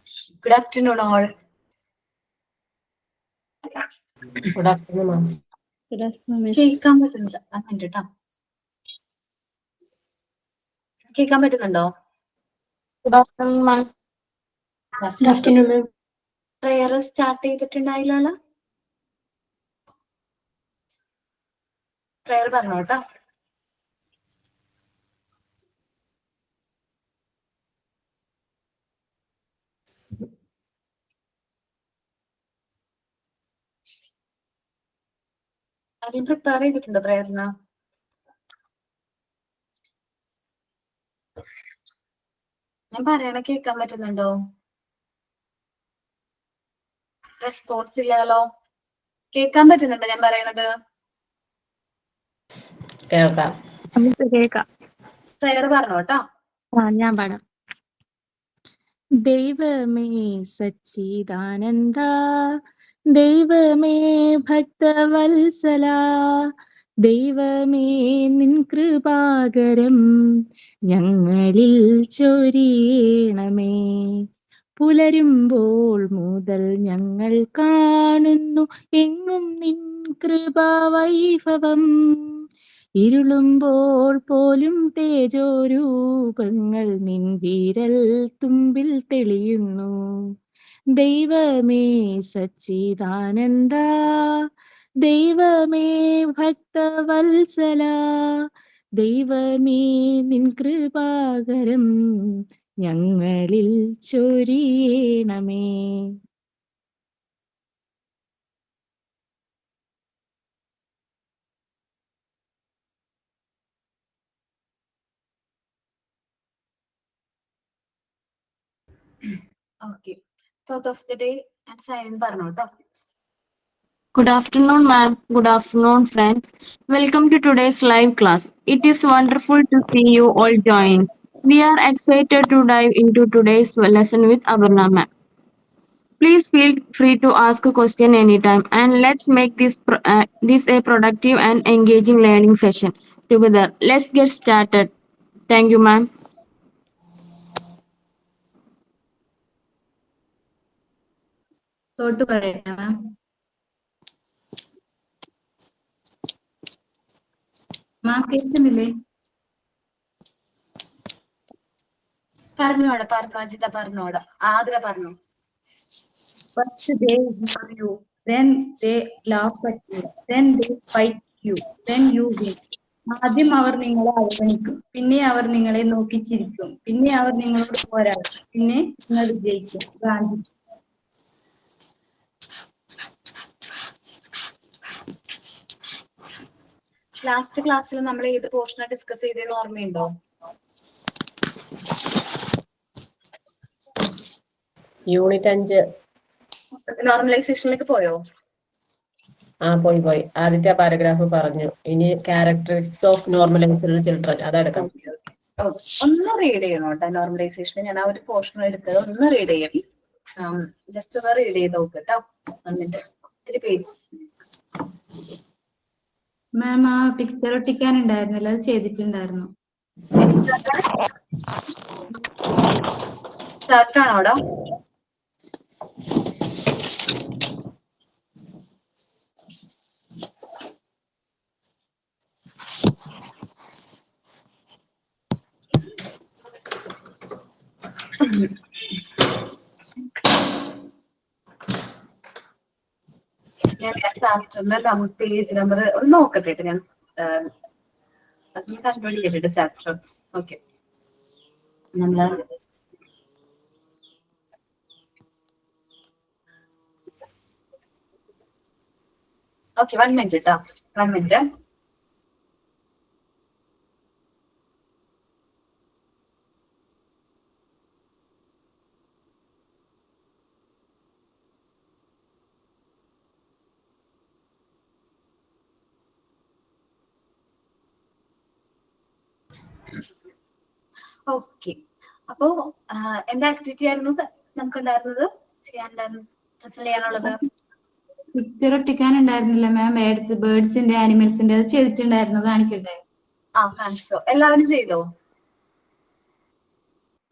Good afternoon, all. Good afternoon, ma'am. Good afternoon, Miss. കേൾക്കാൻ പറ്റുന്നില്ല കേട്ടോ. കേൾക്കാൻ പറ്റുന്നുണ്ടോ? Good afternoon, ma'am. Good afternoon, ma'am. Prayer start ചെയ്തിട്ടുണ്ടായില്ലല്ലോ. പ്രയർ പറഞ്ഞോ കേട്ടോ. ആദ്യം പ്രിപ്പയർ ചെയ്തിട്ടുണ്ടോ പ്രയറിന്? ഞാൻ പറയണ കേൾക്കാൻ പറ്റുന്നുണ്ടോ? റെസ്പോൺസ് ഇല്ലാലോ. കേൾക്കാൻ പറ്റുന്നുണ്ടോ ഞാൻ പറയണത്? കേൾക്കാം. കേൾക്കാം. പ്രയർ പറഞ്ഞോ കേട്ടോ. ഞാൻ പാടാം. ദൈവമേ സച്ചിദാനന്ദ, ദൈവമേ ഭക്തവത്സല, ദൈവമേ നിൻ കൃപാകരം ഞങ്ങളിൽ ചൊരിയണമേ. പുലരുമ്പോൾ മുതൽ ഞങ്ങൾ കാണുന്നു എങ്ങും നിൻ കൃപാവൈഭവം. ഇരുളുമ്പോൾ പോലും തേജോരൂപങ്ങൾ നിൻ വിരൽ തുമ്പിൽ തെളിയുന്നു. ദൈവമേ സച്ചിദാനന്ദ, ദൈവമേ ഭക്തവത്സല, ദൈവമേ നിൻ കൃപാകരം ഞങ്ങളിൽ ചൊരിയണമേ. Okay. Thought of the day and silent പറഞ്ഞോ കേട്ടോ. Good afternoon, ma'am. Good afternoon, friends. Welcome to today's live class. It is wonderful to see you all join. We are excited to dive into today's lesson with Abarna ma'am. Please feel free to ask a question anytime, and let's make this a productive and engaging learning session together. Let's get started. Thank you, ma'am. Thought പറയട്ടെ മാം. മാം കേൾക്കുന്നില്ലേ? പറഞ്ഞോടെ പറഞ്ഞോ അജിത പറഞ്ഞോടെ. ആദ്ര പറഞ്ഞു. First they ignore you, then they laugh at you, then they fight you, then you win. ആദ്യം അവർ നിങ്ങളെ അവഗണിക്കും, പിന്നെ അവർ നിങ്ങളെ നോക്കി ചിരിക്കും, പിന്നെ അവർ നിങ്ങളോട് പോരാടും, പിന്നെ നിങ്ങൾ വിജയിക്കും. ഗാന്ധി. ലാസ്റ്റ് ക്ലാസ്സിൽ നമ്മൾ ഏത് പോർഷനാണ് ഡിസ്കസ് ചെയ്തതെന്ന് ഓർമ്മയുണ്ടോ? യൂണിറ്റ് 5. നോർമലൈസേഷനിലേക്ക് പോയോ? പോയി. ആദ്യത്തെ പാരഗ്രാഫ് പറഞ്ഞു. ഇനി ക്യാരക്ടറിസ്റ്റിക്സ് ഓഫ് നോർമലൈസ്ഡ് ചിൽഡ്രൻ അതെടുക്കാം. ഒന്ന് റീഡ് ചെയ്യണം കേട്ടോ. നോർമലൈസേഷൻ ഞാൻ ആ ഒരു പോർഷൻ എടുത്തത് ഒന്ന് റീഡ് ചെയ്യണം. ജസ്റ്റ് ഒന്ന് റീഡ് ചെയ്ത് നോക്ക് കേട്ടോ. എന്നിട്ട് ഒരു പേജ്. മാം ആ പിക്ചർ ഒട്ടിക്കാനുണ്ടായിരുന്നില്ല, അത് ചെയ്തിട്ടുണ്ടായിരുന്നു. സ്റ്റാർട്ടാണോ അവിടെ? ഞാൻ പേജ് നമ്പർ ഒന്ന് നോക്കട്ടെ. ഞാൻ കണ്ടുപിടിക്കട്ടെ ചാപ്റ്റർ. ഓക്കെ, നമ്മള് ഓക്കെ 1 മിനിറ്റ് കേട്ടോ. 1 മിനിറ്റ്. ഓക്കെ, അപ്പോ എന്താ ആക്ടിവിറ്റി ആയിരുന്നു നമുക്കുണ്ടായിരുന്നത്, പ്രസന്റ് ചെയ്യാനുള്ളത്? പിക്ചർ ഒട്ടിക്കാനുണ്ടായിരുന്നില്ല മാം. ബേർഡ്സിന്റെ ആനിമൽസിന്റെ അത് ചെയ്തിട്ടുണ്ടായിരുന്നു. കാണിക്കട്ടെ? കാണിച്ചോ? എല്ലാവരും ചെയ്തോ?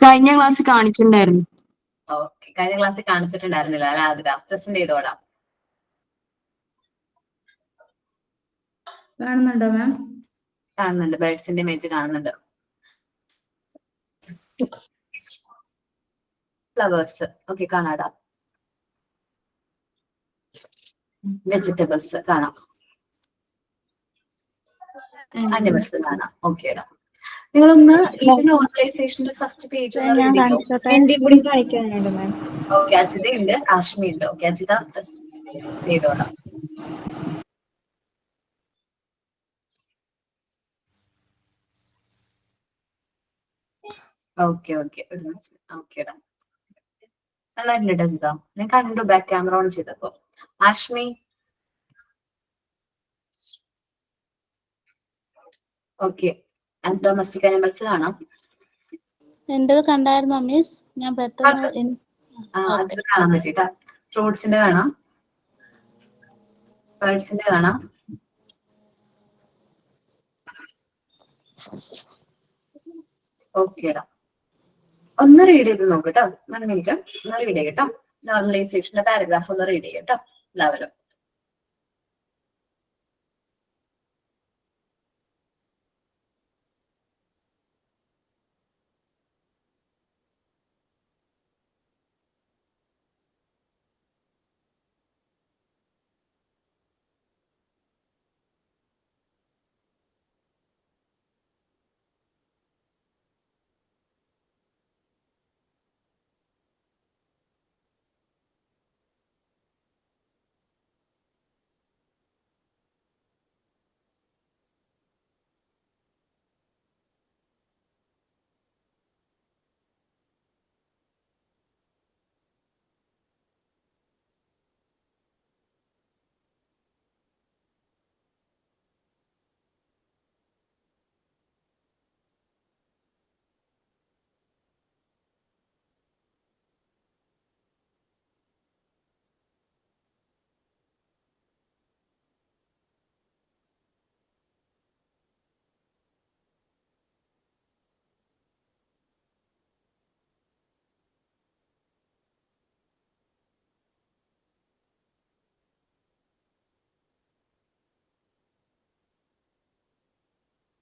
കഴിഞ്ഞ ക്ലാസ് കാണിച്ചിട്ടുണ്ടായിരുന്നു. ഓക്കെ, കഴിഞ്ഞ ക്ലാസ്സിൽ കാണിച്ചിട്ടുണ്ടായിരുന്നില്ല അല്ലെ ആതിര? പ്രസന്റ് ചെയ്തോടാം. കാണുന്നുണ്ടോ മാം? കാണുന്നുണ്ട്, ബേർഡ്സിന്റെ ഇമേജ് കാണുന്നുണ്ട്. ഫ്ലവേഴ്സ് ഓക്കെ കാണാടാ. വെജിറ്റബിൾസ് കാണാം, അനിമൽസ് കാണാം. ഓക്കേടാ. നിങ്ങളൊന്ന് ഈ നോർമലൈസേഷന്റെ ഫസ്റ്റ് പേജ് ഒന്ന് ഞാൻ read ചെയ്യോ? കാണിച്ചോട്ടെ. എന്റെ കൂടി വായിക്കാനുണ്ട് മാം. ഓക്കെ, അജിത ഉണ്ട്, കാശ്മീർ ഉണ്ട്. ഓക്കെ, അജിത ചെയ്തോടാം. ഓക്കെ ഓക്കെ, ഓക്കേടാ. നന്നായിട്ടുണ്ട് അജിത, ഞാൻ കണ്ടു ബാക്ക് ക്യാമറ ഓൺ ചെയ്തപ്പോ. ആഷ്മി ഓക്കെ, ഡൊമസ്റ്റിക് അനിമൽസ് കാണാം. എന്റേത് കണ്ടായിരുന്നോ മിസ്? ഞാൻ പെട്ടെന്ന് അത് കാണാൻ പറ്റിട്ടാ. ഫ്രൂട്ട്സിന്റെ കാണാം, ബേർഡ്സിന്റെ കാണാം. ഓക്കേടാ, ഒന്ന് റീഡ് ചെയ്ത് നോക്കട്ടോ. 1 മിനിറ്റ് ഒന്ന് റീഡ് ചെയ്യട്ടോ. നോർമലൈസേഷന്റെ പാരഗ്രാഫ് ഒന്ന് റീഡ് ചെയ്യട്ടോ എല്ലാവരും.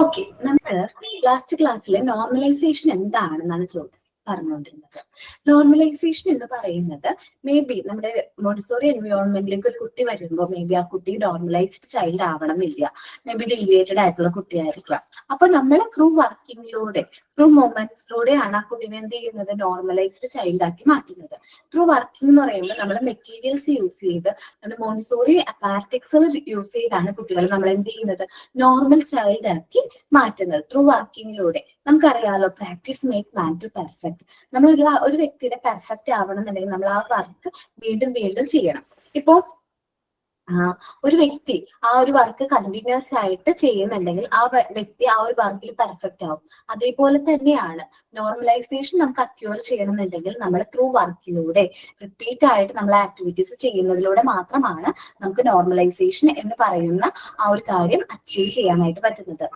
ഓക്കെ, നമ്മൾ ലാസ്റ്റ് ക്ലാസ്സിൽ നോർമലൈസേഷൻ എന്താണെന്നാണ് പറഞ്ഞുകൊണ്ടിരുന്നത്. നോർമലൈസേഷൻ എന്ന് പറയുന്നത് മേ ബി നമ്മുടെ മോണ്ടിസോറി എൻവയോൺമെന്റിലേക്ക് ഒരു കുട്ടി വരുമ്പോൾ മേ ബി ആ കുട്ടി നോർമലൈസ്ഡ് ചൈൽഡ് ആവണമെന്നില്ല, മേ ബി ഡീവിയേറ്റഡ് ആയിട്ടുള്ള കുട്ടിയായിരിക്കാം. അപ്പൊ നമ്മൾ ത്രൂ വർക്കിങ്ങിലൂടെ ത്രൂ മൊമെന്റ്സിലൂടെയാണ് ആ കുട്ടീനെ എന്ത് ചെയ്യുന്നത്, നോർമലൈസ്ഡ് ചൈൽഡ് ആക്കി മാറ്റുന്നത്. ത്രൂ വർക്കിംഗ് എന്ന് പറയുമ്പോൾ നമ്മൾ മെറ്റീരിയൽസ് യൂസ് ചെയ്ത് നമ്മുടെ മോണ്ടിസോറി അപ്പാരറ്റിക്സ് യൂസ് ചെയ്താണ് കുട്ടികൾ നമ്മൾ എന്ത് ചെയ്യുന്നത്, നോർമൽ ചൈൽഡ് ആക്കി മാറ്റുന്നത് ത്രൂ വർക്കിങ്ങിലൂടെ. നമുക്കറിയാലോ, practice make man to perfect. നമ്മൾ ഒരു വ്യക്തിയുടെ പെർഫെക്റ്റ് ആവണം എന്നുണ്ടെങ്കിൽ നമ്മൾ ആ വർക്ക് വീണ്ടും വീണ്ടും ചെയ്യണം. ഇപ്പോ ഒരു വ്യക്തി ആ ഒരു വർക്ക് കണ്ടിന്യൂസ് ആയിട്ട് ചെയ്യുന്നുണ്ടെങ്കിൽ ആ വ്യക്തി ആ ഒരു വർക്കിൽ പെർഫെക്റ്റ് ആവും. അതേപോലെ തന്നെയാണ് നോർമലൈസേഷൻ നമുക്ക് അക്യൂർ ചെയ്യണമെന്നുണ്ടെങ്കിൽ നമ്മൾ ത്രൂ വർക്കിലൂടെ റിപ്പീറ്റ് ആയിട്ട് നമ്മൾ ആക്ടിവിറ്റീസ് ചെയ്യുന്നതിലൂടെ മാത്രമാണ് നമുക്ക് നോർമലൈസേഷൻ എന്ന് പറയുന്ന ആ ഒരു കാര്യം അച്ചീവ് ചെയ്യാനായിട്ട് പറ്റുന്നത്.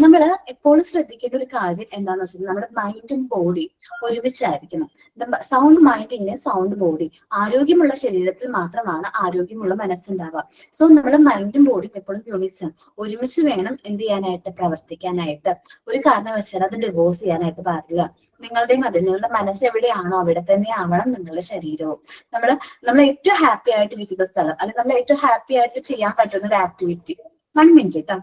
നമ്മൾ എപ്പോഴും ശ്രദ്ധിക്കേണ്ട ഒരു കാര്യം എന്താണെന്ന് വെച്ചാൽ നമ്മുടെ മൈൻഡും ബോഡി ഒരുമിച്ചായിരിക്കണം. Sound mind in sound body. ആരോഗ്യമുള്ള ശരീരത്തിൽ മാത്രമാണ് ആരോഗ്യമുള്ള മനസ്സുണ്ടാവുക. സോ നമ്മുടെ മൈൻഡും ബോഡിയും എപ്പോഴും യൂണിറ്റ്സ് ഒരുമിച്ച് വേണം എന്ത് ചെയ്യാനായിട്ട്, പ്രവർത്തിക്കാനായിട്ട്. ഒരു കാരണവശാലും അത് ഡിവോഴ്സ് ചെയ്യാനായിട്ട് പാടില്ല. നിങ്ങളുടെയും അതെ, നിങ്ങളുടെ മനസ്സ് എവിടെയാണോ അവിടെ തന്നെ ആവണം നിങ്ങളുടെ ശരീരവും. നമ്മൾ ഏറ്റവും ഹാപ്പി ആയിട്ട് ഇരിക്കുന്ന സ്ഥലം, അല്ലെങ്കിൽ നമ്മൾ ഏറ്റവും ഹാപ്പി ആയിട്ട് ചെയ്യാൻ പറ്റുന്ന ഒരു ആക്ടിവിറ്റി. 1 മിനിറ്റ് കേട്ടോ.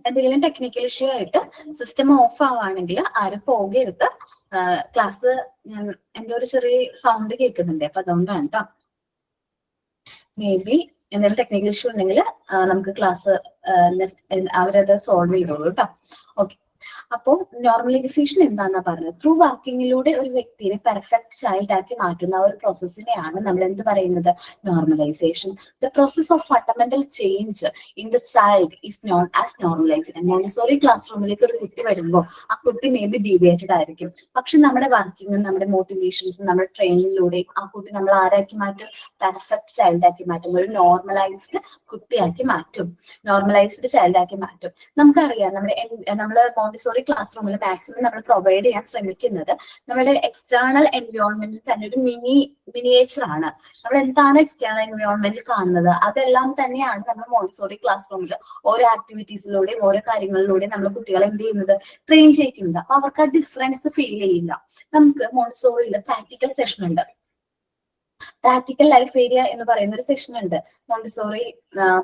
എന്തെങ്കിലും ടെക്നിക്കൽ ഇഷ്യൂ ആയിട്ട് സിസ്റ്റം ഓഫ് ആവുകയാണെങ്കിൽ ആരും പോകരുത്. ക്ലാസ് എന്റെ ഒരു ചെറിയ സൗണ്ട് കേൾക്കുന്നുണ്ട്, അപ്പൊ അതുകൊണ്ടാണ് കേട്ടോ. മേ ബി എന്തെങ്കിലും ടെക്നിക്കൽ ഇഷ്യൂ ഉണ്ടെങ്കിൽ നമുക്ക് ക്ലാസ് അവരത് സോൾവ് ചെയ്തോളൂ കേട്ടോ. ഓക്കെ, അപ്പോൾ നോർമലൈസേഷൻ എന്താണെന്നാ പറഞ്ഞത്? ത്രൂ വർക്കിങ്ങിലൂടെ ഒരു വ്യക്തിയെ പെർഫെക്റ്റ് ചൈൽഡ് ആക്കി മാറ്റുന്ന ആ ഒരു പ്രോസസ്സിനെയാണ് നമ്മൾ എന്ത് പറയുന്നത്? Normalisation. The process of fundamental change in the child is known as normalisation. Montessori class റൂമിലേക്ക് ഒരു കുട്ടി വരുമ്പോൾ ആ കുട്ടി മേ ബി ഡീവിയേറ്റഡ് ആയിരിക്കും, പക്ഷെ നമ്മുടെ വർക്കിങ്ങും നമ്മുടെ മോട്ടിവേഷൻസും നമ്മുടെ ട്രെയിനിങ്ങിലൂടെ ആ കുട്ടി നമ്മൾ ആരാക്കി മാറ്റും? പെർഫെക്റ്റ് ചൈൽഡ് ആക്കി മാറ്റും, ഒരു നോർമലൈസ്ഡ് കുട്ടിയാക്കി മാറ്റും, നോർമലൈസ്ഡ് ചൈൽഡ് ആക്കി മാറ്റും. നമുക്കറിയാം നമ്മുടെ മോണ്ടിസോറി ക്ലാസ് റൂമിൽ മാക്സിമം നമ്മൾ പ്രൊവൈഡ് ചെയ്യാൻ ശ്രമിക്കുന്നത് നമ്മുടെ എക്സ്റ്റേണൽ എൻവയോൺമെന്റിൽ തന്നെ ഒരു മിനിയേച്ചർ ആണ്. നമ്മൾ എന്താണ് എക്സ്റ്റേണൽ എൻവയോൺമെന്റിൽ കാണുന്നത് അതെല്ലാം തന്നെയാണ് നമ്മൾ മോണ്ടിസോറി ക്ലാസ് റൂമിൽ ഓരോ ആക്ടിവിറ്റീസിലൂടെയും ഓരോ കാര്യങ്ങളിലൂടെയും നമ്മൾ കുട്ടികളെ എന്ത് ചെയ്യുന്നത്? ട്രെയിൻ ചെയ്യിക്കുന്നത്. അപ്പൊ അവർക്ക് ആ ഡിഫറൻസ് ഫീൽ ചെയ്യില്ല. നമുക്ക് മോണ്ടിസോറിയിൽ പ്രാക്ടിക്കൽ സെഷൻ ഉണ്ട്, പ്രാക്ടിക്കൽ ലൈഫ് ഏരിയ എന്ന് പറയുന്ന ഒരു സെഷൻ ഉണ്ട്. മോണ്ടിസോറി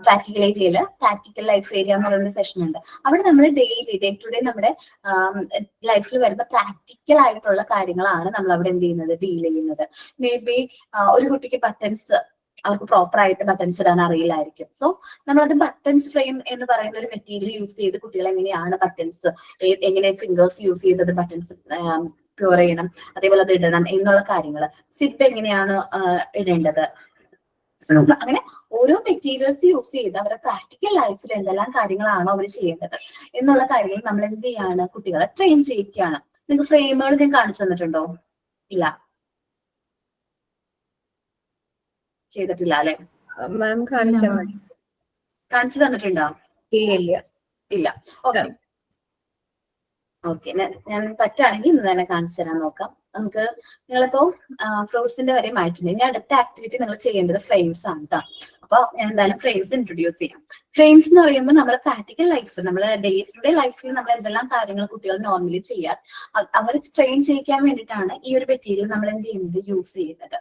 പ്രാക്ടിക്കൽ ഏരിയയിൽ പ്രാക്ടിക്കൽ ലൈഫ് ഏരിയ എന്ന് പറയുന്ന സെഷൻ ഉണ്ട്. അവിടെ നമ്മൾ ഡെയിലി ഡേ ടു ഡേ നമ്മുടെ ലൈഫിൽ വരുന്ന പ്രാക്ടിക്കൽ ആയിട്ടുള്ള കാര്യങ്ങളാണ് നമ്മൾ അവിടെ എന്ത് ചെയ്യുന്നത്? ഡീൽ ചെയ്യുന്നത്. മേ ബി ഒരു കുട്ടിക്ക് ബട്ടൺസ് അവർക്ക് പ്രോപ്പർ ആയിട്ട് ബട്ടൺസ് ഇടാൻ അറിയില്ലായിരിക്കും. സോ നമ്മളത് ബട്ടൺസ് ഫ്രെയിം എന്ന് പറയുന്ന ഒരു മെറ്റീരിയൽ യൂസ് ചെയ്ത് കുട്ടികൾ എങ്ങനെയാണ് ബട്ടൺസ്, എങ്ങനെ ഫിംഗേഴ്സ് യൂസ് ചെയ്തത് ബട്ടൺസ് പ്യൂർ ചെയ്യണം, അതേപോലെ അത് ഇടണം എന്നുള്ള കാര്യങ്ങൾ, സിപ്പ് എങ്ങനെയാണ് ഇടേണ്ടത്, അങ്ങനെ ഓരോ മെറ്റീരിയൽസ് യൂസ് ചെയ്ത് അവരുടെ പ്രാക്ടിക്കൽ ലൈഫിൽ എന്തെല്ലാം കാര്യങ്ങളാണോ അവർ ചെയ്യേണ്ടത് എന്നുള്ള കാര്യങ്ങൾ നമ്മൾ എന്ത് ചെയ്യാണ്? കുട്ടികളെ ട്രെയിൻ ചെയ്യിക്കുകയാണ്. നിങ്ങൾക്ക് ഫ്രെയിമുകൾ ഞാൻ കാണിച്ചു തന്നിട്ടുണ്ടോ? ഇല്ല, ചെയ്തിട്ടില്ല അല്ലെ? മാം കാണിച്ചു തന്നിട്ടുണ്ടോ? ഇല്ല. ഓക്കെ ഓക്കെ, ഞാൻ പറ്റുകയാണെങ്കിൽ ഇന്ന് തന്നെ കാണിച്ചു തരാൻ നോക്കാം. നമുക്ക് നിങ്ങളിപ്പോ ഫ്രൂട്ട്സിന്റെ വരെ ആയിട്ടുണ്ട്. ഇനി അടുത്ത ആക്ടിവിറ്റി നിങ്ങൾ ചെയ്യേണ്ടത് ഫ്രെയിംസ് ആണ് കേട്ടോ. അപ്പൊ ഞാൻ എന്തായാലും ഫ്രെയിംസ് ഇൻട്രൊഡ്യൂസ് ചെയ്യാം. ഫ്രെയിംസ് എന്ന് പറയുമ്പോൾ നമ്മുടെ പ്രാക്ടിക്കൽ ലൈഫ്, നമ്മുടെ ഡേ ടു ഡേ ലൈഫിൽ നമ്മൾ എന്തെല്ലാം കാര്യങ്ങൾ കുട്ടികൾ നോർമലി ചെയ്യാൻ അവർ ട്രെയിൻ ചെയ്യിക്കാൻ വേണ്ടിയിട്ടാണ് ഈ ഒരു മെറ്റീരിയൽ നമ്മൾ എന്ത് ചെയ്യുന്നത്? യൂസ് ചെയ്യുന്നത്.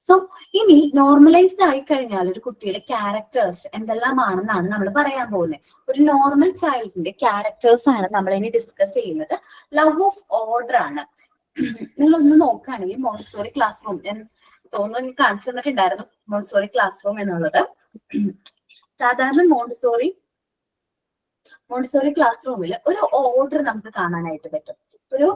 സോ ഇനി നോർമലൈസ്ഡ് ആയി കഴിഞ്ഞാൽ ഒരു കുട്ടിയുടെ ക്യാരക്ടേഴ്സ് എന്തെല്ലാമാണെന്നാണ് നമ്മൾ പറയാൻ പോകുന്നത്. ഒരു നോർമൽ ചൈൽഡിന്റെ ക്യാരക്ടേഴ്സ് ആണ് നമ്മൾ ഇനി ഡിസ്കസ് ചെയ്യുന്നത്. ലവ് ഓഫ് ഓർഡർ ആണ്. നിങ്ങളൊന്ന് നോക്കുകയാണെങ്കിൽ മോണ്ടിസോറി ക്ലാസ് റൂം, ഞാൻ തോന്നുന്നു കാണിച്ചു തന്നിട്ടുണ്ടായിരുന്നു മോണ്ടിസോറി ക്ലാസ് റൂം എന്നുള്ളത്. സാധാരണ മോണ്ടിസോറി ക്ലാസ് റൂമിൽ ഒരു ഓർഡർ നമുക്ക് കാണാനായിട്ട് പറ്റും. ഒരു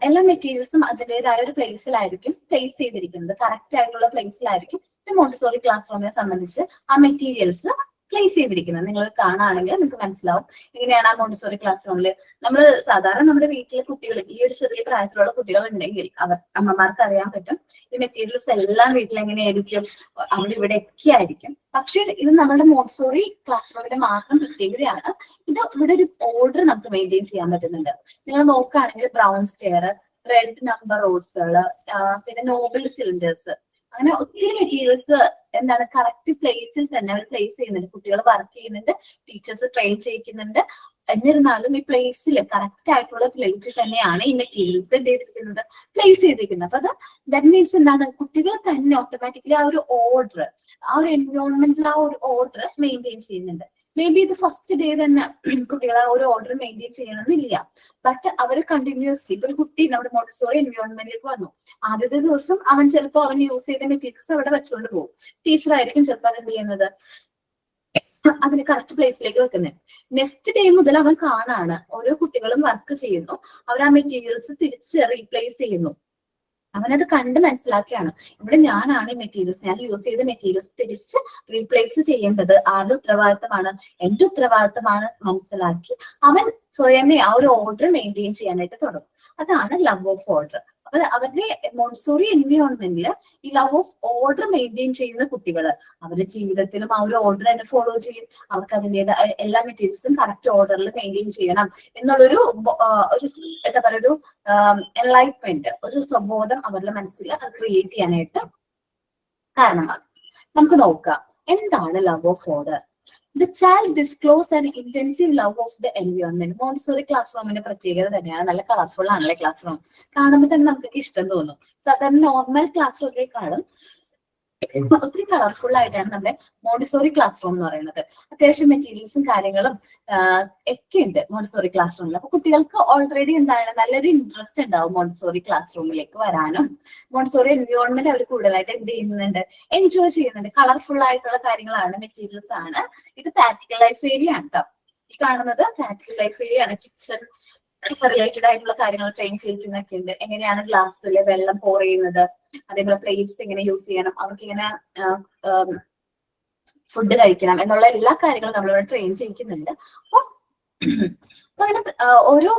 എല്ലാ മെറ്റീരിയൽസും അതിൻ്റെതായ ഒരു പ്ലേസിലായിരിക്കും പ്ലേസ് ചെയ്തിരിക്കുന്നത്, കറക്റ്റ് ആയിട്ടുള്ള പ്ലേസിലായിരിക്കും മോണ്ടിസോറി ക്ലാസ് റൂമിനെ സംബന്ധിച്ച് ആ മെറ്റീരിയൽസ് പ്ലേസ് ചെയ്തിരിക്കുന്നത്. നിങ്ങൾ കാണുകയാണെങ്കിൽ നിങ്ങൾക്ക് മനസ്സിലാവും എങ്ങനെയാണ് ആ മോണ്ടിസോറി ക്ലാസ് റൂമിൽ. നമ്മൾ സാധാരണ നമ്മുടെ വീട്ടിലെ കുട്ടികൾ, ഈ ഒരു ചെറിയ പ്രായത്തിലുള്ള കുട്ടികൾ ഉണ്ടെങ്കിൽ അമ്മമാർക്ക് അറിയാൻ പറ്റും ഈ മെറ്റീരിയൽസ് എല്ലാം വീട്ടിൽ എങ്ങനെയായിരിക്കും, അവിടെ ഇവിടെ ഒക്കെ ആയിരിക്കും. പക്ഷേ ഇത് നമ്മുടെ മോണ്ടിസോറി ക്ലാസ് റൂമിന്റെ മാത്രം പ്രത്യേകതയാണ്. ഇത് ഇവിടെ ഒരു ഓർഡർ നമുക്ക് മെയിൻറ്റെയിൻ ചെയ്യാൻ പറ്റുന്നുണ്ട്. നിങ്ങൾ നോക്കുകയാണെങ്കിൽ ബ്രൗൺ സ്റ്റെയർ, റെഡ് നമ്പർ റോഡ്സുകള്, പിന്നെ നോബിൾ സിലിണ്ടേഴ്സ്, അങ്ങനെ ഒത്തിരി മെറ്റീരിയൽസ് എന്താണ് കറക്റ്റ് പ്ലേസിൽ തന്നെ അവർ പ്ലേസ് ചെയ്യുന്നുണ്ട്. കുട്ടികൾ വർക്ക് ചെയ്യുന്നുണ്ട്, ടീച്ചേഴ്സ് ട്രെയിൻ ചെയ്യിക്കുന്നുണ്ട്. എന്നിരുന്നാലും ഈ പ്ലേസിൽ കറക്റ്റ് ആയിട്ടുള്ള പ്ലേസിൽ തന്നെയാണ് ഈ മെറ്റീരിയൽസ് എന്ത് ചെയ്തിരിക്കുന്നത്? പ്ലേസ് ചെയ്തിരിക്കുന്നത്. അപ്പൊ ദാറ്റ് മീൻസ് എന്താണ്? കുട്ടികൾ തന്നെ ഓട്ടോമാറ്റിക്കലി ആ ഒരു ഓർഡർ, ആ ഒരു എൻവയോൺമെന്റിൽ ആ ഒരു ഓർഡർ മെയിൻറ്റെയിൻ ചെയ്യുന്നുണ്ട്. മേ ബി ഇത് ഫസ്റ്റ് ഡേ തന്നെ കുട്ടികൾ ആ ഒരു ഓർഡർ മെയിൻറ്റെയിൻ ചെയ്യണമെന്നില്ല. ബട്ട് അവർ കണ്ടിന്യൂസ്ലി, ഇപ്പൊ ഒരു കുട്ടി നമ്മുടെ മോണ്ടിസോറി എൻവയോൺമെന്റിലേക്ക് വന്നു, ആദ്യത്തെ ദിവസം അവൻ ചിലപ്പോൾ അവൻ യൂസ് ചെയ്ത മെറ്റീരിയൽസ് അവിടെ വെച്ചുകൊണ്ട് പോകും. ടീച്ചർ ആയിരിക്കും ചിലപ്പോൾ അത് എന്ത് ചെയ്യുന്നത്? അതിന് കറക്റ്റ് പ്ലേസിലേക്ക് വെക്കുന്നത്. നെക്സ്റ്റ് ഡേ മുതൽ അവൻ കാണാണ് ഓരോ കുട്ടികളും വർക്ക് ചെയ്യുന്നു, അവർ ആ മെറ്റീരിയൽസ് തിരിച്ച് റീപ്ലേസ് ചെയ്യുന്നു. അവനത് കണ്ട് മനസ്സിലാക്കിയാണ് ഇവിടെ ഞാനാണ് ഈ മെറ്റീരിയൽസ്, ഞാൻ യൂസ് ചെയ്ത മെറ്റീരിയൽസ് തിരിച്ച് റീപ്ലേസ് ചെയ്യേണ്ടത് ആരുടെ ഉത്തരവാദിത്തമാണ്? എന്റെ ഉത്തരവാദിത്തമാണ് മനസ്സിലാക്കി അവൻ സ്വയമേ ആ ഒരു ഓർഡർ മെയിൻറ്റെയിൻ ചെയ്യാനായിട്ട് തുടങ്ങും. അതാണ് ലവ് ഓഫ് ഓർഡർ. അപ്പൊ അവരുടെ മോണ്ടിസോറി എൻവയോൺമെന്റിൽ ഈ ലവ് ഓഫ് ഓർഡർ മെയിൻറ്റെയിൻ ചെയ്യുന്ന കുട്ടികൾ അവരുടെ ജീവിതത്തിലും ആ ഒരു ഓർഡർ തന്നെ ഫോളോ ചെയ്യും. അവർക്ക് അതിൻ്റെതായ എല്ലാ മെറ്റീരിയൽസും കറക്റ്റ് ഓർഡറിൽ മെയിൻറ്റെയിൻ ചെയ്യണം എന്നുള്ളൊരു എന്താ പറയുക, ഒരു എൻലൈറ്റ്മെന്റ്, ഒരു സ്വബോധം അവരുടെ മനസ്സിൽ അത് ക്രിയേറ്റ് ചെയ്യാനായിട്ട് കാരണമാകും. നമുക്ക് നോക്കാം എന്താണ് love of order. The child disclose an intensive love of the environment. Montessori class റൂമിന്റെ പ്രത്യേകത തന്നെയാണ്. നല്ല കളർഫുൾ ആണല്ലേ ക്ലാസ് റൂം. കാണുമ്പോൾ തന്നെ നമുക്ക് ഇഷ്ടം തോന്നും. സാധാരണ നോർമൽ ക്ലാസ് റൂമിനേക്കാളും ഒത്തിരി കളർഫുൾ ആയിട്ടാണ് നമ്മുടെ മോണ്ടിസോറി ക്ലാസ് റൂം എന്ന് പറയുന്നത്. അത്യാവശ്യം മെറ്റീരിയൽസും കാര്യങ്ങളും ഒക്കെ ഉണ്ട് മോണ്ടിസോറി ക്ലാസ് റൂമിൽ. അപ്പൊ കുട്ടികൾക്ക് ഓൾറെഡി എന്താണ് നല്ലൊരു ഇൻട്രസ്റ്റ് ഉണ്ടാവും മോണ്ടിസോറി ക്ലാസ് റൂമിലേക്ക് വരാനും. മോണ്ടിസോറി എൻവയോൺമെന്റ് അവർ കൂടുതലായിട്ട് എന്ത് ചെയ്യുന്നുണ്ട്? എൻജോയ് ചെയ്യുന്നുണ്ട്. കളർഫുൾ ആയിട്ടുള്ള കാര്യങ്ങളാണ്, മെറ്റീരിയൽസ് ആണ്. ഇത് പ്രാക്ടിക്കൽ ലൈഫ് ഏരിയ ആണ് കേട്ടോ. ഈ കാണുന്നത് പ്രാക്ടിക്കൽ ലൈഫ് ഏരിയ ആണ്. കിച്ചൺ, റിലേറ്റഡ് ആയിട്ടുള്ള കാര്യങ്ങൾ ട്രെയിൻ ചെയ്യിക്കുന്നൊക്കെ ഉണ്ട്. എങ്ങനെയാണ് ഗ്ലാസ്സിൽ വെള്ളം pour ചെയ്യുന്നത്, അതേപോലെ പ്ലേറ്റ്സ് എങ്ങനെ യൂസ് ചെയ്യണം, അവർക്ക് ഇങ്ങനെ ഫുഡ് കഴിക്കണം എന്നുള്ള എല്ലാ കാര്യങ്ങളും നമ്മളിവിടെ ട്രെയിൻ ചെയ്യിക്കുന്നുണ്ട്. അപ്പൊ അങ്ങനെ ഓരോ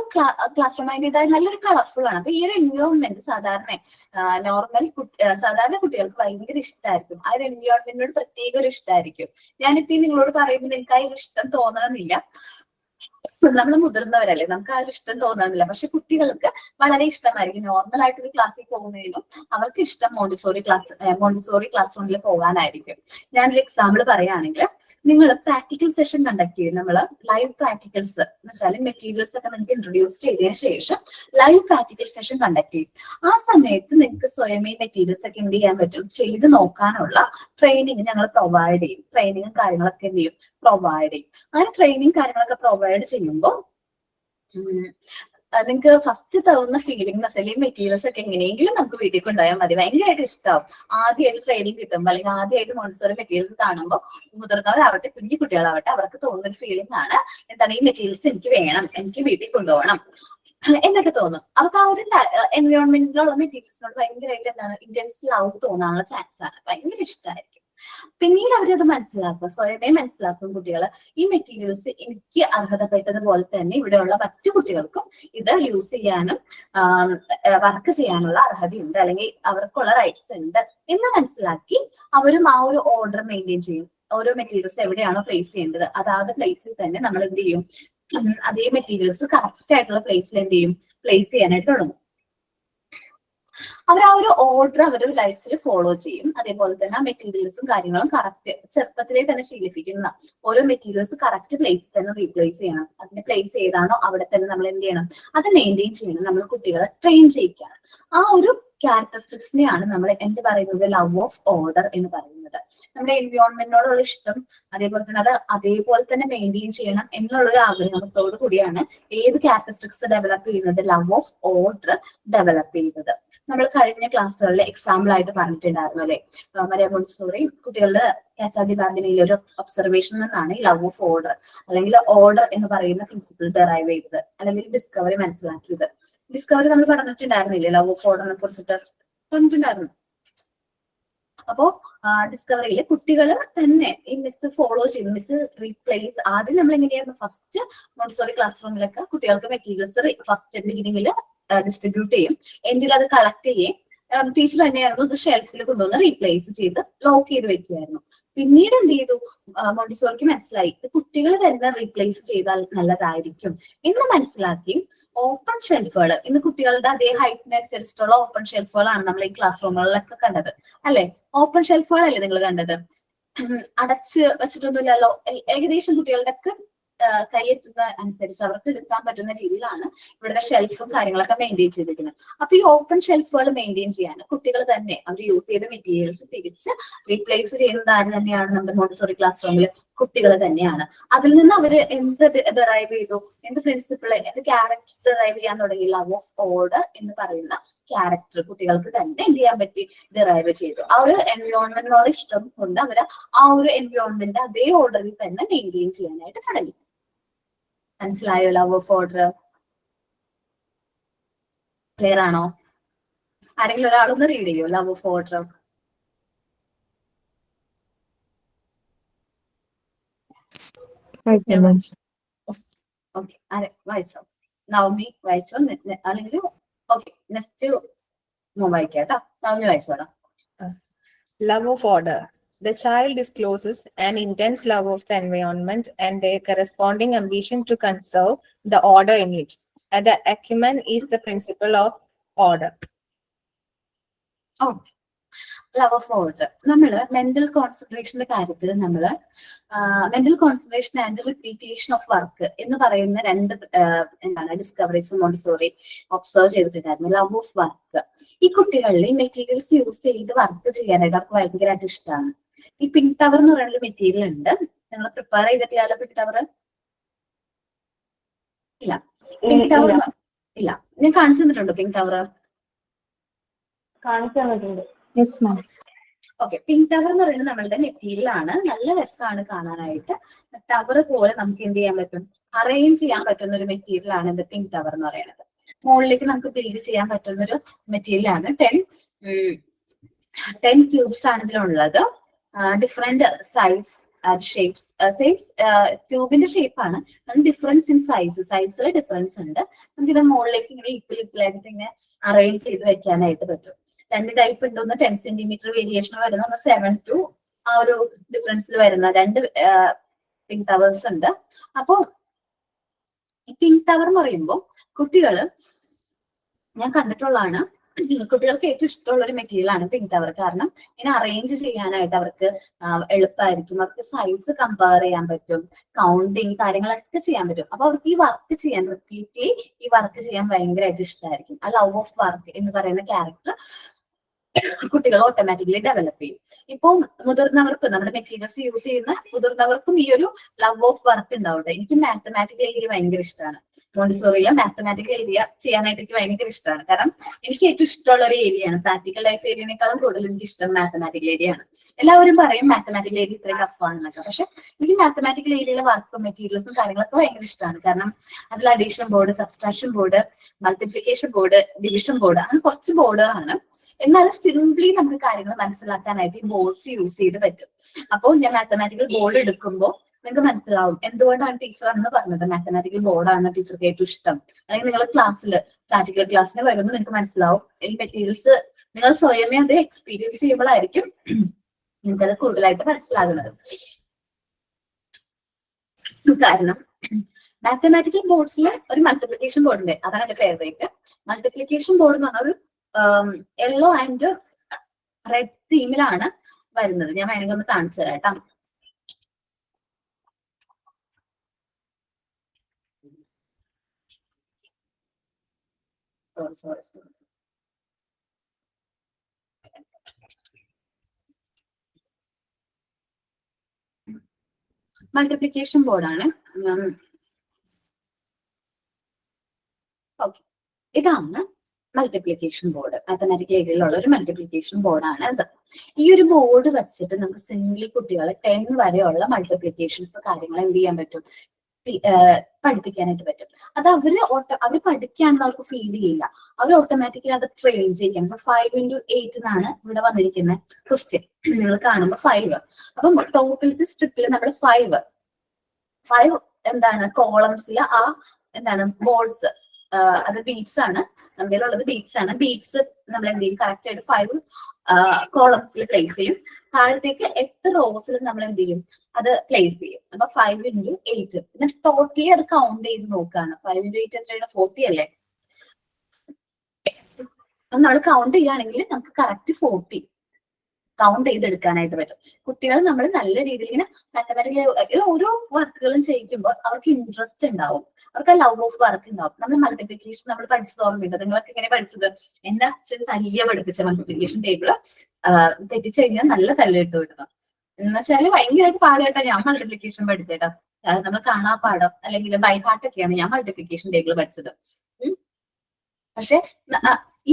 ക്ലാസ് റൂം അതിൻ്റെതായ നല്ലൊരു കളർഫുൾ ആണ്. അപ്പൊ ഈ ഒരു എൻവയോൺമെന്റ് സാധാരണ കുട്ടികൾക്ക് ഭയങ്കര ഇഷ്ടമായിരിക്കും. ആ ഒരു എൻവയോൺമെന്റിനോട് പ്രത്യേക ഒരു ഇഷ്ടമായിരിക്കും. ഞാനിപ്പോ നിങ്ങളോട് പറയുമ്പോൾ നിങ്ങൾക്ക് ആ ഒരു ഇഷ്ടം തോന്നണമെന്നില്ല. നമ്മൾ മുതിർന്നവരല്ലേ, നമുക്ക് ആ ഒരു ഇഷ്ടം തോന്നണമെന്നില്ല. പക്ഷെ കുട്ടികൾക്ക് വളരെ ഇഷ്ടമായിരിക്കും. നോർമൽ ആയിട്ടൊരു ക്ലാസ്സിൽ പോകുന്നതിനും അവർക്ക് ഇഷ്ടം മോണ്ടിസോറി ക്ലാസ് റൂമിൽ പോകാനായിരിക്കും. ഞാനൊരു എക്സാമ്പിൾ പറയുകയാണെങ്കിൽ, നിങ്ങൾ പ്രാക്ടിക്കൽ സെഷൻ കണ്ടക്ട് ചെയ്യും. നമ്മൾ ലൈവ് പ്രാക്ടിക്കൽസ് എന്ന് വെച്ചാൽ മെറ്റീരിയൽസ് ഒക്കെ നിങ്ങൾക്ക് ഇൻട്രൊഡ്യൂസ് ചെയ്തതിനു ശേഷം ലൈവ് പ്രാക്ടിക്കൽ സെഷൻ കണ്ടക്ട് ചെയ്യും. ആ സമയത്ത് നിങ്ങൾക്ക് സ്വയമേ മെറ്റീരിയൽസ് ഒക്കെ എന്ത് ചെയ്യാൻ പറ്റും, ചെയ്ത് നോക്കാനുള്ള ട്രെയിനിങ് ഞങ്ങൾ പ്രൊവൈഡ് ചെയ്യും. ട്രെയിനിങ്ങും കാര്യങ്ങളൊക്കെ എന്ത് ചെയ്യും, പ്രൊവൈഡ് ചെയ്യും. ആ ട്രെയിനിങ് കാര്യങ്ങളൊക്കെ പ്രൊവൈഡ് ചെയ്യുമ്പോൾ നിങ്ങൾക്ക് ഫസ്റ്റ് തോന്നുന്ന ഫീലിംഗ് എന്ന് വെച്ചാൽ ഈ മെറ്റീരിയൽസ് ഒക്കെ എങ്ങനെയെങ്കിലും നമുക്ക് വീട്ടിൽ കൊണ്ടുപോയാൽ മതി. ഭയങ്കരമായിട്ട് ഇഷ്ടമാവും. ആദ്യമായിട്ട് ട്രെയിനിങ് കിട്ടുമ്പോൾ അല്ലെങ്കിൽ ആദ്യമായിട്ട് മോണ്ടിസോറി മെറ്റീരിയൽസ് കാണുമ്പോൾ മുതിർന്നവരാവട്ടെ കുഞ്ഞു കുട്ടികളാവട്ടെ അവർക്ക് തോന്നുന്ന ഒരു ഫീലിംഗ് ആണ്, എന്താണ് ഈ മെറ്റീരിയൽസ് എനിക്ക് വേണം, എനിക്ക് വീട്ടിൽ കൊണ്ടുപോകണം എന്നൊക്കെ തോന്നും. അവർക്ക് ആ ഒരു എൻവയോൺമെന്റിലുള്ള മെറ്റീരിയൽസിനോട് ഭയങ്കരമായിട്ട് എന്താണ് ഇന്റൻസ് ലവ് തോന്നാനുള്ള ചാൻസ് ആണ്. ഭയങ്കര ഇഷ്ടമായിരിക്കും. പിന്നീട് അവരത് മനസ്സിലാക്കും, സ്വയമേ മനസ്സിലാക്കും കുട്ടികൾ, ഈ മെറ്റീരിയൽസ് എനിക്ക് അർഹതപ്പെട്ടതുപോലെ തന്നെ ഇവിടെയുള്ള മറ്റു കുട്ടികൾക്കും ഇത് യൂസ് ചെയ്യാനും വർക്ക് ചെയ്യാനുള്ള അർഹതയുണ്ട്, അല്ലെങ്കിൽ അവർക്കുള്ള റൈറ്റ്സ് ഉണ്ട് എന്ന് മനസ്സിലാക്കി അവരും ആ ഒരു ഓർഡർ മെയിൻറ്റെയിൻ ചെയ്യും. ഓരോ മെറ്റീരിയൽസ് എവിടെയാണോ പ്ലേസ് ചെയ്യേണ്ടത് അതാത് പ്ലേസിൽ തന്നെ നമ്മൾ എന്ത് ചെയ്യും, അതേ മെറ്റീരിയൽസ് കറക്റ്റ് ആയിട്ടുള്ള പ്ലേസിൽ എന്ത് ചെയ്യും, പ്ലേസ് ചെയ്യാനായിട്ട് തുടങ്ങും. അവർ ആ ഒരു ഓർഡർ അവരുടെ ലൈഫിൽ ഫോളോ ചെയ്യും. അതേപോലെ തന്നെ ആ മെറ്റീരിയൽസും കാര്യങ്ങളും കറക്റ്റ് ചെറുപ്പത്തിലേ തന്നെ ശീലിപ്പിക്കുന്ന ഓരോ മെറ്റീരിയൽസ് കറക്റ്റ് പ്ലേസിൽ തന്നെ റീപ്ലേസ് ചെയ്യണം. അതിന്റെ പ്ലേസ് ഏതാണോ അവിടെ തന്നെ നമ്മൾ എന്ത് ചെയ്യണം, അത് മെയിൻറ്റെയിൻ ചെയ്യണം. നമ്മൾ കുട്ടികളെ ട്രെയിൻ ചെയ്യിക്കുകയാണ്. ആ ഒരു ക്യാരക്ടറിസ്റ്റിക്സിനെയാണ് നമ്മൾ എന്ത് പറയുന്നത്, ലവ് ഓഫ് ഓർഡർ എന്ന് പറയുന്നത്. നമ്മുടെ എൻവയോൺമെന്റിനോടുള്ള ഇഷ്ടം അതേപോലെ തന്നെ അത് അതേപോലെ തന്നെ മെയിൻറ്റെയിൻ ചെയ്യണം എന്നുള്ളൊരു ആഗ്രഹത്തോടു കൂടിയാണ് ഏത് ക്യാരക്ടറിസ്റ്റിക്സ് ഡെവലപ്പ് ചെയ്യുന്നത്, ലവ് ഓഫ് ഓർഡർ ഡെവലപ്പ് ചെയ്യുന്നത്. നമ്മൾ കഴിഞ്ഞ ക്ലാസ്സുകളിൽ എക്സാമ്പിൾ ആയിട്ട് പറഞ്ഞിട്ടുണ്ടായിരുന്നു അല്ലെ, മരിയ മോണ്ടിസോറി കുട്ടികളുടെ കാച്ചാദി ബാർബിനിയിലെ ഒരു ഒബ്സർവേഷനിൽ നിന്നാണ് ഈ ലവ് ഓഫ് ഓർഡർ അല്ലെങ്കിൽ ഓർഡർ എന്ന് പറയുന്ന പ്രിൻസിപ്പിൾ ഡെറൈവ് ചെയ്തത്, അല്ലെങ്കിൽ ഡിസ്കവറി മനസ്സിലാക്കിയത്. ഡിസ്കവറി നമ്മൾ പഠിച്ചിട്ടുണ്ടായിരുന്നില്ലേ, ലവ് ഓഫ് ഓർഡറിനെ കുറിച്ചിട്ട് പറഞ്ഞിട്ടുണ്ടായിരുന്നു. അപ്പോ ഡിസ്കവറിയില് കുട്ടികൾ തന്നെ ഈ മിസ് ഫോളോ ചെയ്തു. മിസ് റീപ്ലേസ് ആദ്യം നമ്മൾ എങ്ങനെയായിരുന്നു, ഫസ്റ്റ് മോണ്ടിസോറി ക്ലാസ് റൂമിലൊക്കെ കുട്ടികൾക്ക് മെറ്റീരിയൽസ് ഫസ്റ്റ് ബിഗിനിങ്ങിൽ ഡിസ്ട്രിബ്യൂട്ട് ചെയ്യും, എൻഡിൽ അത് കളക്ട് ചെയ്യും. ടീച്ചർ തന്നെയായിരുന്നു ഇത് ഷെൽഫിൽ കൊണ്ടുവന്ന് റീപ്ലേസ് ചെയ്ത് ലോക്ക് ചെയ്ത് വെക്കുമായിരുന്നു. പിന്നീട് എന്ത് ചെയ്തു, മോണ്ടിസോറിക്ക് മനസ്സിലായി ഇത് കുട്ടികൾ തന്നെ റീപ്ലേസ് ചെയ്താൽ നല്ലതായിരിക്കും എന്ന് മനസ്സിലാക്കി ഓപ്പൺ ഷെൽഫുകൾ, ഇന്ന് കുട്ടികളുടെ അതേ ഹൈറ്റിനനുസരിച്ചിട്ടുള്ള ഓപ്പൺ ഷെൽഫുകളാണ് നമ്മൾ ഈ ക്ലാസ് റൂമുകളിലൊക്കെ കണ്ടത് അല്ലെ. ഓപ്പൺ ഷെൽഫുകളല്ലേ നിങ്ങൾ കണ്ടത്, അടച്ച് വെച്ചിട്ടൊന്നുമില്ലല്ലോ. ഏകദേശം കുട്ടികളുടെ ഒക്കെ കൈയെത്തുന്ന അനുസരിച്ച് അവർക്ക് എടുക്കാൻ പറ്റുന്ന രീതിയിലാണ് ഇവിടുത്തെ ഷെൽഫും കാര്യങ്ങളൊക്കെ മെയിൻറ്റെയിൻ ചെയ്തിരിക്കുന്നത്. അപ്പൊ ഈ ഓപ്പൺ ഷെൽഫുകൾ മെയിൻറ്റെയിൻ ചെയ്യാൻ കുട്ടികൾ തന്നെ അവർ യൂസ് ചെയ്ത മെറ്റീരിയൽസ് തിരിച്ച് റീപ്ലേസ് ചെയ്യുന്നത് ആര് തന്നെയാണ്, നമ്മുടെ മോണ്ടിസോറി ക്ലാസ് റൂമിൽ കുട്ടികൾ തന്നെയാണ്. അതിൽ നിന്ന് അവർ എന്ത് ഡെറൈവ് ചെയ്തു, എന്ത് പ്രിൻസിപ്പിൾ, എന്ത് ക്യാരക്ടർ ഡെറൈവ് ചെയ്യാൻ തുടങ്ങി, ലവ് ഓഫ് ഓർഡർ എന്ന് പറയുന്ന ക്യാരക്ടർ കുട്ടികൾക്ക് തന്നെ എന്ത് ചെയ്യാൻ പറ്റി, ഡെറൈവ് ചെയ്തു. ആ ഒരു എൻവയോൺമെന്റിനോട് ഇഷ്ടം കൊണ്ട് അവർ ആ ഒരു എൻവയോൺമെന്റ് അതേ ഓർഡറിൽ തന്നെ മെയിൻറ്റെയിൻ ചെയ്യാനായിട്ട് തുടങ്ങി. മനസ്സിലായോ ലവ് ഓഫ് ഓർഡർ? ക്ലിയർ ആണോ? ആരെങ്കിലും ഒരാളൊന്ന് റീഡ് ചെയ്യോ ലവ് ഓഫ് ഓർഡർ? ഓക്കെ, ആരെ വായിച്ചോ? നവമി വായിച്ചോ? അല്ലെങ്കിൽ ഓക്കെ നെക്സ്റ്റ് വായിക്കാം കേട്ടോ. Navami വായിച്ചോടാ. Love of order. The child discloses an intense love of the environment and their corresponding ambition to conserve the order in it. And the acumen is the principle of order. Okay, love of order. നമ്മള് mental കോൺസെൻട്രേഷന്റെ കാര്യത്തിൽ നമ്മള് mental concentration and repetition of work എന്ന് പറയുന്ന രണ്ട് എന്താണ് discoveries Montessori observe ചെയ്തിട്ടുണ്ടായിരുന്നു. Love of work, ഈ കുട്ടികളിൽ ഈ മെറ്റീരിയൽസ് യൂസ് ചെയ്ത് വർക്ക് ചെയ്യാനായിട്ട് അവർക്ക് ഭയങ്കരമായിട്ട് ഇഷ്ടമാണ്. ഈ പിങ്ക് ടവർ എന്ന് പറയുന്ന മെറ്റീരിയൽ ഉണ്ട്, നിങ്ങൾ പ്രിപ്പയർ ചെയ്തിട്ടില്ല പിങ്ക് ടവർ? ഇല്ല, പിങ്ക് ടവർ ഇല്ല. ഞാൻ കാണിച്ചു തന്നിട്ടുണ്ടോ പിങ്ക് ടവർ? കാണിച്ചു തന്നിട്ടുണ്ട്. ഓക്കെ, പിങ്ക് ടവർ എന്ന് പറയുന്നത് നമ്മളുടെ മെറ്റീരിയൽ ആണ്. നല്ല രസമാണ് കാണാനായിട്ട്. ടവർ പോലെ നമുക്ക് എന്ത് ചെയ്യാൻ പറ്റും, അറേഞ്ച് ചെയ്യാൻ പറ്റുന്ന ഒരു മെറ്റീരിയൽ ആണ് ഇത് പിങ്ക് ടവർ എന്ന് പറയുന്നത്. മുകളിലേക്ക് നമുക്ക് ബിൽഡ് ചെയ്യാൻ പറ്റുന്ന ഒരു മെറ്റീരിയൽ ആണ്. 10 ക്യൂബ്സ് ആണ് ഇതിലുള്ളത്. Different size shapes. ക്യൂബിന്റെ ഷേപ്പ് ആണ്, ഡിഫറൻസ് ഇൻ സൈസിൽ ഡിഫറൻസ് ഉണ്ട്. നമുക്ക് ഇത് മുകളിലേക്ക് ഇങ്ങനെ ഈക്വലായിട്ട് ഇങ്ങനെ അറേഞ്ച് ചെയ്ത് വെക്കാനായിട്ട് പറ്റും. 2 ടൈപ്പ് ഉണ്ട്. ഒന്ന് 10 സെന്റിമീറ്റർ വേരിയേഷൻ വരുന്ന, ഒന്ന് 7 to ആ ഒരു ഡിഫറൻസിൽ വരുന്ന 2 പിങ്ക് ടവേഴ്സ് ഉണ്ട്. അപ്പൊ ഈ പിങ്ക് ടവർ എന്ന് പറയുമ്പോൾ കുട്ടികള്, ഞാൻ കണ്ടിട്ടുള്ളതാണ്, കുട്ടികൾക്ക് ഏറ്റവും ഇഷ്ടമുള്ള ഒരു മെറ്റീരിയൽ ആണ് പിങ്ക് ടവർ. കാരണം ഇങ്ങനെ അറേഞ്ച് ചെയ്യാനായിട്ട് അവർക്ക് എളുപ്പമായിരിക്കും. അവർക്ക് സൈസ് കമ്പയർ ചെയ്യാൻ പറ്റും, കൗണ്ടിങ് കാര്യങ്ങളൊക്കെ ചെയ്യാൻ പറ്റും. അപ്പൊ അവർക്ക് ഈ വർക്ക് ചെയ്യാൻ, റിപ്പീറ്റ്ലി ഈ വർക്ക് ചെയ്യാൻ ഭയങ്കരമായിട്ട് ഇഷ്ടമായിരിക്കും. ആ ലവ് ഓഫ് വർക്ക് എന്ന് പറയുന്ന ക്യാരക്ടർ കുട്ടികൾ ഓട്ടോമാറ്റിക്കലി ഡെവലപ്പ് ചെയ്യും. ഇപ്പൊ മുതിർന്നവർക്കും, നമ്മുടെ മെറ്റീരിയൽസ് യൂസ് ചെയ്യുന്ന മുതിർന്നവർക്കും ഈ ഒരു ലവ് ഓഫ് വർക്ക് ഉണ്ടാവട്ടെ. എനിക്ക് മാത്തമാറ്റിക്കൽ ഏരിയ ഭയങ്കര ഇഷ്ടമാണ്. മോണ്ടിസോറിയിലെ മാത്തമാറ്റിക്കൽ ഏരിയ ചെയ്യാനായിട്ട് എനിക്ക് ഭയങ്കര ഇഷ്ടമാണ്. കാരണം എനിക്ക് ഏറ്റവും ഇഷ്ടമുള്ള ഒരു ഏരിയയാണ്. പ്രാക്ടിക്കൽ ലൈഫ് ഏരിയനേക്കാളും കൂടുതൽ എനിക്ക് ഇഷ്ടം മാത്തമാറ്റിക്കൽ ഏരിയ ആണ്. എല്ലാവരും പറയും മാത്തമാറ്റിക്കൽ ഏരിയ ഇത്രയും ടഫാണെന്നൊക്കെ. പക്ഷെ എനിക്ക് മാത്തമാറ്റിക്കൽ ഏരിയയിലെ വർക്കും മെറ്റീരിയൽസും കാര്യങ്ങളൊക്കെ ഭയങ്കര ഇഷ്ടമാണ്. കാരണം അതിൽ addition board, subtraction board, multiplication board, division board, അങ്ങനെ കുറച്ച് ബോർഡുകളാണ്. എന്നാൽ സിംപ്ലി നമുക്ക് കാര്യങ്ങൾ മനസ്സിലാക്കാനായിട്ട് ഈ ബോർഡ്സ് യൂസ് ചെയ്ത് പറ്റും. അപ്പോൾ ഞാൻ മാത്തമാറ്റിക്കൽ ബോർഡ് എടുക്കുമ്പോൾ നിങ്ങൾക്ക് മനസ്സിലാവും എന്തുകൊണ്ടാണ് ടീച്ചർ അന്ന് പറഞ്ഞത് മാത്തമാറ്റിക്കൽ ബോർഡാണ് ടീച്ചർക്ക് ഏറ്റവും ഇഷ്ടം. അല്ലെങ്കിൽ നിങ്ങൾ ക്ലാസ്സിൽ പ്രാക്ടിക്കൽ ക്ലാസ്സിന് വരുമ്പോൾ നിങ്ങൾക്ക് മനസ്സിലാവും. ഈ മെറ്റീരിയൽസ് നിങ്ങൾ സ്വയമേ അത് എക്സ്പീരിയൻസ് ചെയ്യുമ്പോഴായിരിക്കും നിങ്ങൾക്കത് കൂടുതലായിട്ട് മനസ്സിലാകുന്നത്. കാരണം മാത്തമാറ്റിക്കൽ ബോർഡ്സിൽ ഒരു മൾട്ടിപ്ലിക്കേഷൻ ബോർഡ് ഉണ്ട്. അതാണ് എന്റെ ഫേവറേറ്റ്. മൾട്ടിപ്ലിക്കേഷൻ ബോർഡ് എന്ന് പറഞ്ഞ ഒരു യെല്ലോ ആൻഡ് റെഡ് തീമിലാണ് വരുന്നത്. ഞാൻ വേണമെങ്കിൽ ഒന്ന് കാണിച്ചു തരാം കേട്ടോ. സോറി. മൾട്ടിപ്ലിക്കേഷൻ ബോർഡാണ്. ഓക്കെ, ഇതാണ് മൾട്ടിപ്ലിക്കേഷൻ ബോർഡ്. മാത്തമാറ്റിക്കൽ ഏരിയയിലുള്ള ഒരു മൾട്ടിപ്ലിക്കേഷൻ ബോർഡാണ് ഇത്. ഈ ഒരു ബോർഡ് വെച്ചിട്ട് നമുക്ക് സിംപ്ലി കുട്ടികളെ 10 വരെയുള്ള മൾട്ടിപ്ലിക്കേഷൻസ് കാര്യങ്ങൾ എന്ത് ചെയ്യാൻ പറ്റും, പഠിപ്പിക്കാനായിട്ട് പറ്റും. അത് അവര് പഠിക്കാണെന്ന് അവർക്ക് ഫീൽ ചെയ്യില്ല. അവർ ഓട്ടോമാറ്റിക്കലി അത് ട്രെയിൻ ചെയ്യണം. 5 into 8 എന്നാണ് ഇവിടെ വന്നിരിക്കുന്ന ക്വസ്റ്റ്യൻ. നിങ്ങൾ കാണുമ്പോൾ 5. അപ്പം ടോപ്പിലത്തെ സ്ട്രിപ്പിൽ നമ്മൾ 5 എന്താണ് കോളംസിൽ ആ എന്താണ് ബോൾസ്, അത് ബീറ്റ്സ് ആണ്. നമ്മുടെ ഉള്ളത് ബീറ്റ്സ് ആണ്. ബീറ്റ്സ് നമ്മൾ എന്ത് ചെയ്യും, കറക്റ്റ് ആയിട്ട് 5 കോളംസിൽ പ്ലേസ് ചെയ്യും. താഴത്തേക്ക് 8 റോസിൽ നമ്മൾ എന്ത് ചെയ്യും, അത് പ്ലേസ് ചെയ്യും. അപ്പൊ 5 into 8. എന്നിട്ട് ടോട്ടലി അത് കൗണ്ട് ചെയ്ത് നോക്കുകയാണ്. 5 into 8 എത്രയാണ്, 40 അല്ലേ? നമ്മൾ കൗണ്ട് ചെയ്യുകയാണെങ്കിൽ നമുക്ക് കറക്റ്റ് 40 കൗണ്ട് ചെയ്തെടുക്കാനായിട്ട് പറ്റും. കുട്ടികൾ നമ്മൾ നല്ല രീതിയിൽ ഇങ്ങനെ മാത്തമാറ്റിക്കൽ ഓരോ വർക്കുകളും ചെയ്യിക്കുമ്പോൾ അവർക്ക് ഇൻട്രസ്റ്റ് ഉണ്ടാവും, അവർക്ക് ആ ലവ് ഓഫ് വർക്ക് ഉണ്ടാവും. നമ്മൾ മൾട്ടിപ്ലിക്കേഷൻ നമ്മൾ പഠിച്ചത് ഓർമ്മയുണ്ട്. നിങ്ങളൊക്കെ ഇങ്ങനെ പഠിച്ചത്, എന്റെ അച്ഛൻ തല്ലിയ പഠിപ്പിച്ച മൾട്ടിപ്ലിക്കേഷൻ ടേബിള് തെറ്റിച്ചു കഴിഞ്ഞാൽ നല്ല തല്ല് കിട്ടുമായിരുന്നു. എന്ന് വെച്ചാല് ഭയങ്കരമായിട്ട് പാടുകേട്ടാ ഞാൻ മൾട്ടിപ്ലിക്കേഷൻ പഠിച്ചേട്ടാ. നമ്മൾ കാണാ പാഠം അല്ലെങ്കിൽ ബൈ ഹാർട്ടൊക്കെയാണ് ഞാൻ മൾട്ടിപ്ലിക്കേഷൻ ടേബിൾ പഠിച്ചത്. പക്ഷെ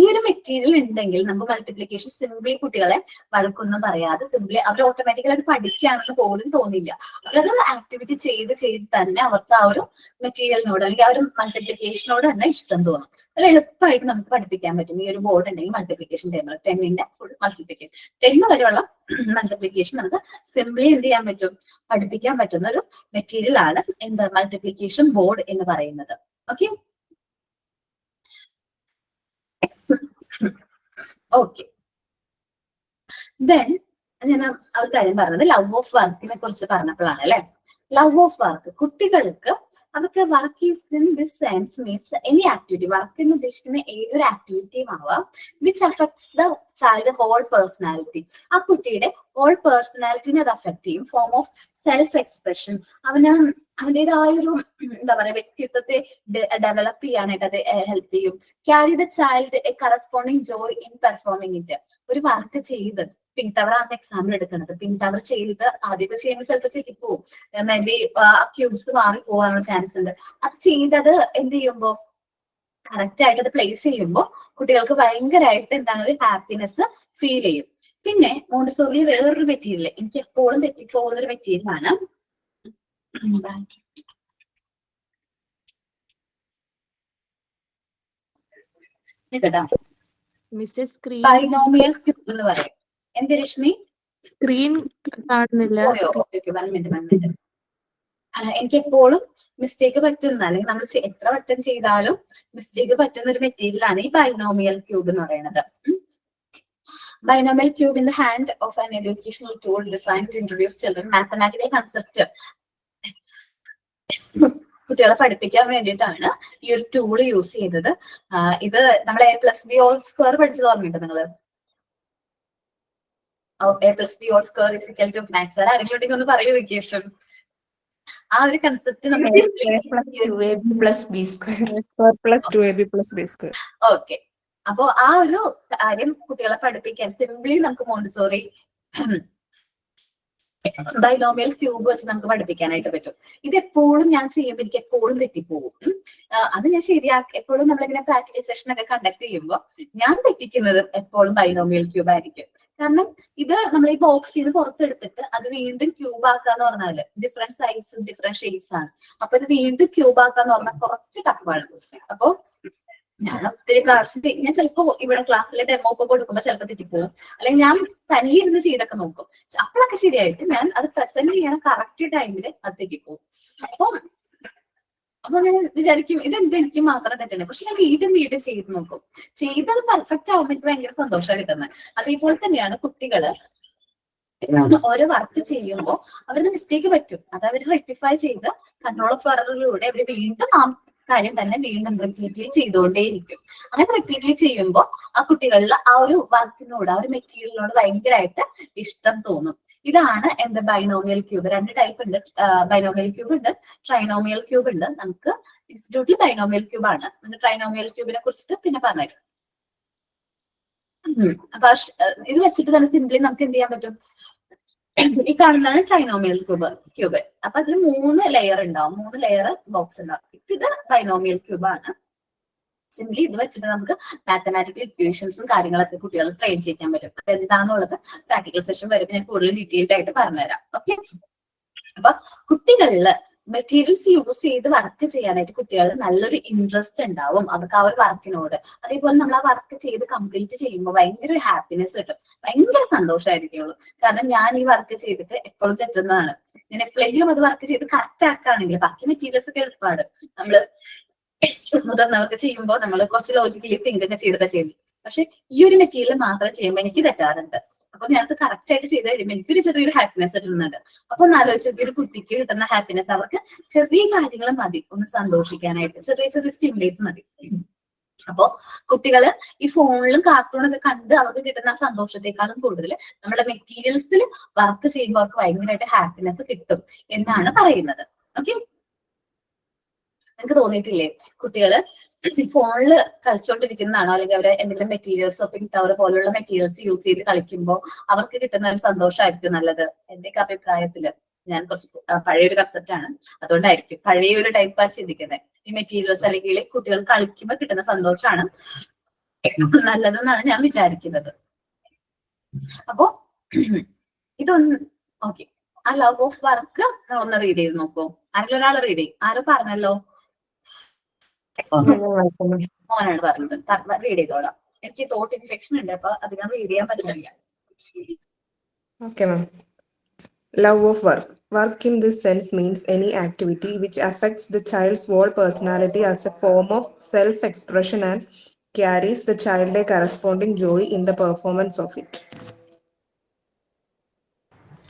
ഈ ഒരു മെറ്റീരിയൽ ഉണ്ടെങ്കിൽ നമുക്ക് മൾട്ടിപ്ലിക്കേഷൻ സിംപ്ലി കുട്ടികളെ വഴക്കൊന്നും പറയാതെ സിംപ്ലി അവർ ഓട്ടോമാറ്റിക്കലായിട്ട് പഠിക്കുകയാണെന്ന് പോലും തോന്നില്ല. അവരത് ആക്ടിവിറ്റി ചെയ്ത് തന്നെ അവർക്ക് ആ ഒരു മെറ്റീരിയലിനോട് അല്ലെങ്കിൽ ആ ഒരു മൾട്ടിപ്ലിക്കേഷനോട് തന്നെ ഇഷ്ടം തോന്നും. അത് എളുപ്പമായിട്ട് നമുക്ക് പഠിപ്പിക്കാൻ പറ്റും. ഈ ഒരു ബോർഡ് ഉണ്ടെങ്കിൽ മൾട്ടിപ്ലിക്കേഷൻ ടേബിൾ 10ന്റെ ഫുൾ മൾട്ടിപ്ലിക്കേഷൻ 10 വരെയുള്ള മൾട്ടിപ്ലിക്കേഷൻ നമുക്ക് സിംപ്ലി എന്ത് ചെയ്യാൻ പറ്റും, പഠിപ്പിക്കാൻ പറ്റുന്ന ഒരു മെറ്റീരിയൽ ആണ് എന്താ മൾട്ടിപ്ലിക്കേഷൻ ബോർഡ് എന്ന് പറയുന്നത്. Okay, okay. ദെൻ ഞാൻ ആ ഒരു കാര്യം പറഞ്ഞത് ലവ് ഓഫ് വർക്കിനെ കുറിച്ച് പറഞ്ഞപ്പോഴാണ് അല്ലെ. ലവ് ഓഫ് വർക്ക് കുട്ടികൾക്ക് അവർക്ക് work is in this sense means any activity. Work എന്ന് ഉദ്ദേശിക്കുന്ന ഏതൊരു ആക്ടിവിറ്റിയും ആവാം which affects the child whole personality. ആ കുട്ടിയുടെ ഹോൾ പേഴ്സണാലിറ്റിനെ അത് അഫക്ട് ചെയ്യും. ഫോം ഓഫ് സെൽഫ് എക്സ്പ്രഷൻ, അവന്റേതായൊരു എന്താ പറയാ വ്യക്തിത്വത്തെ ഡെവലപ്പ് ചെയ്യാനായിട്ട് അത് ഹെൽപ്പ് ചെയ്യും. Carry the child a corresponding joy in performing it. ഒരു വർക്ക് ചെയ്ത് പിങ്ക് ടവർ ആണ് എക്സാമ്പിൾ എടുക്കുന്നത്. പിങ്ക് ടവർ ചെയ്ത് ആദ്യമൊക്കെ ചെയ്യുമ്പോൾ ചിലപ്പോൾ തെറ്റിപ്പോവും, മേ ബി ക്യൂബ്സ് മാറി പോകാനുള്ള ചാൻസ് ഉണ്ട്. അത് ചെയ്തത് എന്ത് ചെയ്യുമ്പോ കറക്റ്റ് ആയിട്ട് അത് പ്ലേസ് ചെയ്യുമ്പോൾ കുട്ടികൾക്ക് ഭയങ്കരമായിട്ട് എന്താണ് ഒരു ഹാപ്പിനെസ് ഫീൽ ചെയ്യും. പിന്നെ മോണ്ടിസോറിയിൽ വേറൊരു മെറ്റീരിയൽ എനിക്ക് എപ്പോഴും തെറ്റിപ്പോകുന്ന ഒരു മെറ്റീരിയലാണ് കേട്ടോ, മിസ്സസ് സ്ക്രീൻ ബൈനോമിയൽ ക്യൂബ് എന്ന് പറയും. എന്ത് രശ്മി? സ്ക്രീൻ കാണുന്നില്ല. പോയോ? Okay, 1 minute. എനിക്ക് എപ്പോഴും മിസ്റ്റേക്ക് പറ്റുന്ന, അല്ലെങ്കിൽ നമ്മൾ എത്ര വട്ടം ചെയ്താലും മിസ്റ്റേക്ക് പറ്റുന്ന ഒരു മെറ്റീരിയൽ ആണ് ഈ ബൈനോമിയൽ ക്യൂബ് എന്ന് പറയുന്നത്. Binomial cube in the hand of an educational tool designed to introduce children mathematical concept. കുട്ടികളെ പഠിപ്പിക്കാൻ വേണ്ടിയിട്ടാണ് ഈ ഒരു ടൂൾ യൂസ് ചെയ്തത്. ഇത് നമ്മൾ A+B² പഠിച്ചത് ഓർമ്മയുണ്ട് നിങ്ങള്? A+B² മാത്സ് ആരെങ്കിലും ഉണ്ടെങ്കിൽ ഒന്ന് പറയൂ ഇക്വേഷൻ. ആ ഒരു കൺസെപ്റ്റ് നമ്മൾ ഓക്കെ. അപ്പോ ആ ഒരു കാര്യം കുട്ടികളെ പഠിപ്പിക്കാൻ സിംപ്ലി നമുക്ക് മോണ്ടിസോറി ബൈനോമിയൽ ക്യൂബ് വെച്ച് നമുക്ക് പഠിപ്പിക്കാനായിട്ട് പറ്റും. ഇത് എപ്പോഴും ഞാൻ ചെയ്യുമ്പോൾ എനിക്ക് എപ്പോഴും തെറ്റിപ്പോകും. അത് ഞാൻ ശരിയാക്കി എപ്പോഴും നമ്മളിങ്ങനെ പ്രാക്ടിക്കൽ സെഷൻ ഒക്കെ കണ്ടക്ട് ചെയ്യുമ്പോൾ ഞാൻ തെറ്റിക്കുന്നത് എപ്പോഴും ബൈനോമിയൽ ക്യൂബ് ആയിരിക്കും. കാരണം ഇത് നമ്മൾ ഈ ബോക്സിൽ നിന്ന് പുറത്തെടുത്തിട്ട് അത് വീണ്ടും ക്യൂബ് ആക്കാന്ന് പറഞ്ഞാല് ഡിഫറെന്റ് സൈസും ഡിഫറെന്റ് ഷേപ്സ് ആണ്. അപ്പൊ ഇത് വീണ്ടും ക്യൂബ് ആക്കാന്ന് പറഞ്ഞാൽ കുറച്ച് ടഫാണ്. അപ്പൊ ഞാൻ ഒത്തിരി പ്രാവശ്യം ഞാൻ ചിലപ്പോ ഇവിടെ ക്ലാസ്സിലെ ഡെമോ ഒക്കെ കൊടുക്കുമ്പോൾ ചിലപ്പോൾ തെറ്റിപ്പോകും, അല്ലെങ്കിൽ ഞാൻ തനിയെ ഇരുന്ന് ചെയ്തൊക്കെ നോക്കും. അപ്പോഴൊക്കെ ശരിയായിട്ട് ഞാൻ അത് പ്രസന്റ് ചെയ്യണ കറക്റ്റ് ടൈമിൽ അത് തെറ്റിപ്പോകും. അപ്പൊ ഞാൻ വിചാരിക്കും ഇതെന്ത് എനിക്ക് മാത്രം തെറ്റണേ, പക്ഷെ ഞാൻ വീണ്ടും ചെയ്ത് നോക്കും. ചെയ്തത് പെർഫെക്റ്റ് ആവുമ്പോൾ എനിക്ക് ഭയങ്കര സന്തോഷമാണ് കിട്ടുന്നത്. അതേപോലെ തന്നെയാണ് കുട്ടികള് ഓരോ വർക്ക് ചെയ്യുമ്പോൾ അവരുടെ മിസ്റ്റേക്ക് പറ്റും, അത് അവർ റെക്ടിഫൈ ചെയ്ത് കൺട്രോൾ ഓഫ് എററിലൂടെ അവർ വീണ്ടും ആ കാര്യം തന്നെ വീണ്ടും റിപ്പീറ്റ്ലി ചെയ്തുകൊണ്ടേയിരിക്കും. അങ്ങനെ റിപ്പീറ്റ്ലി ചെയ്യുമ്പോൾ ആ കുട്ടികളിൽ ആ ഒരു വർക്കിനോട്, ആ ഒരു മെറ്റീരിയലിനോട് ഭയങ്കരമായിട്ട് ഇഷ്ടം തോന്നും. ഇതാണ് എന്റെ ബൈനോമിയൽ ക്യൂബ്. 2 ടൈപ്പ് ഉണ്ട്, ബൈനോമിയൽ ക്യൂബ് ഉണ്ട്, ട്രൈനോമിയൽ ക്യൂബ് ഉണ്ട്. നമുക്ക് ഇൻസ്റ്റിറ്റ്യൂട്ടിൽ ബൈനോമിയൽ ക്യൂബ് ആണ്. ട്രൈനോമിയൽ ക്യൂബിനെ കുറിച്ചിട്ട് പിന്നെ പറഞ്ഞുതരും. അപ്പൊ ഇത് വെച്ചിട്ട് തന്നെ സിംപ്ലി നമുക്ക് എന്ത് ചെയ്യാൻ പറ്റും? ഈ കാണുന്നതാണ് ട്രൈനോമിയൽ ക്യൂബ്. അപ്പൊ അതിൽ 3 ലെയർ ഉണ്ടാവും, 3 ലെയർ ബോക്സ് ഉണ്ടാവും. ഇത് ബൈനോമിയൽ ക്യൂബ് ആണ്. സിംപ്ലി ഇത് വെച്ചിട്ട് നമുക്ക് മാത്തമാറ്റിക്കൽ ഇക്വേഷൻസും കാര്യങ്ങളൊക്കെ കുട്ടികൾ ട്രെയിൻ ചെയ്യാൻ പറ്റും. അത് എന്താണെന്നുള്ളത് പ്രാക്ടിക്കൽ സെഷൻ വരുമ്പോൾ ഞാൻ കൂടുതൽ ഡീറ്റെയിൽഡ് ആയിട്ട് പറഞ്ഞുതരാം. ഓക്കെ. അപ്പൊ കുട്ടികളില് മെറ്റീരിയൽസ് യൂസ് ചെയ്ത് വർക്ക് ചെയ്യാനായിട്ട് കുട്ടികളിൽ നല്ലൊരു ഇൻട്രസ്റ്റ് ഉണ്ടാവും അവർക്ക് ആ ഒരു വർക്കിനോട്. അതേപോലെ നമ്മൾ ആ വർക്ക് ചെയ്ത് കംപ്ലീറ്റ് ചെയ്യുമ്പോൾ ഭയങ്കര ഒരു ഹാപ്പിനെസ് കിട്ടും, ഭയങ്കര സന്തോഷമായിരിക്കുള്ളൂ. കാരണം ഞാൻ ഈ വർക്ക് ചെയ്തിട്ട് എപ്പോഴും തെറ്റുന്നതാണ്. ഞാൻ എപ്പോഴെങ്കിലും അത് വർക്ക് ചെയ്ത് കറക്റ്റ് ആക്കുകയാണെങ്കിൽ ബാക്കി മെറ്റീരിയൽസ് ഒക്കെ എളുപ്പമാണ്. നമ്മള് മുതിർന്നവർക്ക് ചെയ്യുമ്പോൾ നമ്മൾ കുറച്ച് ലോജിക്കലി തിങ്ക് ഒക്കെ ചെയ്തൊക്കെ ചെയ്യും. പക്ഷെ ഈ ഒരു മെറ്റീരിയൽ മാത്രം ചെയ്യുമ്പോൾ എനിക്ക് തെറ്റാറുണ്ട്. അപ്പൊ ഞാനത് കറക്റ്റ് ആയിട്ട് ചെയ്ത് കഴിയുമ്പോൾ എനിക്കൊരു ചെറിയൊരു ഹാപ്പിനെസ് കിട്ടുന്നുണ്ട്. അപ്പൊ ഒന്ന് ആലോചിച്ച് ഒരു കുട്ടിക്ക് കിട്ടുന്ന ഹാപ്പിനെസ് അവർക്ക് ചെറിയ കാര്യങ്ങൾ മതി ഒന്ന് സന്തോഷിക്കാനായിട്ട്, ചെറിയ സ്റ്റിമുലേസ് മതി. അപ്പോ കുട്ടികള് ഈ ഫോണിലും കാർട്ടൂണൊക്കെ കണ്ട് അവർക്ക് കിട്ടുന്ന സന്തോഷത്തെക്കാളും കൂടുതൽ നമ്മുടെ മെറ്റീരിയൽസിൽ വർക്ക് ചെയ്യുമ്പോൾ അവർക്ക് ഭയങ്കരമായിട്ട് ഹാപ്പിനെസ് കിട്ടും എന്നാണ് പറയുന്നത്. ഓക്കെ. നിങ്ങൾക്ക് തോന്നിയിട്ടില്ലേ കുട്ടികള് ഫോണില് കളിച്ചോണ്ടിരിക്കുന്നതാണോ, അല്ലെങ്കിൽ അവര് എന്തെങ്കിലും മെറ്റീരിയൽസോ പിങ്ക് ടവർ പോലുള്ള മെറ്റീരിയൽസ് യൂസ് ചെയ്ത് കളിക്കുമ്പോൾ അവർക്ക് കിട്ടുന്ന ഒരു സന്തോഷമായിരിക്കും നല്ലത്? എന്റെയൊക്കെ അഭിപ്രായത്തില് ഞാൻ കുറച്ച് പഴയൊരു കൺസെപ്റ്റ് ആണ്, അതുകൊണ്ടായിരിക്കും പഴയൊരു ടൈപ്പാണ് ചിന്തിക്കുന്നത്. ഈ മെറ്റീരിയൽസ് അല്ലെങ്കിൽ കുട്ടികൾ കളിക്കുമ്പോൾ കിട്ടുന്ന സന്തോഷമാണ് നല്ലതെന്നാണ് ഞാൻ വിചാരിക്കുന്നത്. അപ്പോ ഇതൊന്ന് ഓക്കെ. ആ ലവ് ഓഫ് വർക്ക് ഒന്ന് റീഡ് ചെയ്ത് നോക്കൂ. ആരെങ്കിലും ഒരാൾ റീഡ് ചെയ്യും. ആരോ പറഞ്ഞല്ലോ, മോനാണ് പറഞ്ഞത്. റീഡ് ചെയ്തോളാം. എനിക്ക് തോട്ട് ഇൻഫെക്ഷൻ ഉണ്ട്, അപ്പൊ അധികം റീഡ് ചെയ്യാൻ പറ്റില്ല. Okay, ma'am. Love of work. Work in this sense means any activity which affects the child's whole personality as a form of self-expression and carries the child a corresponding joy in the performance of it.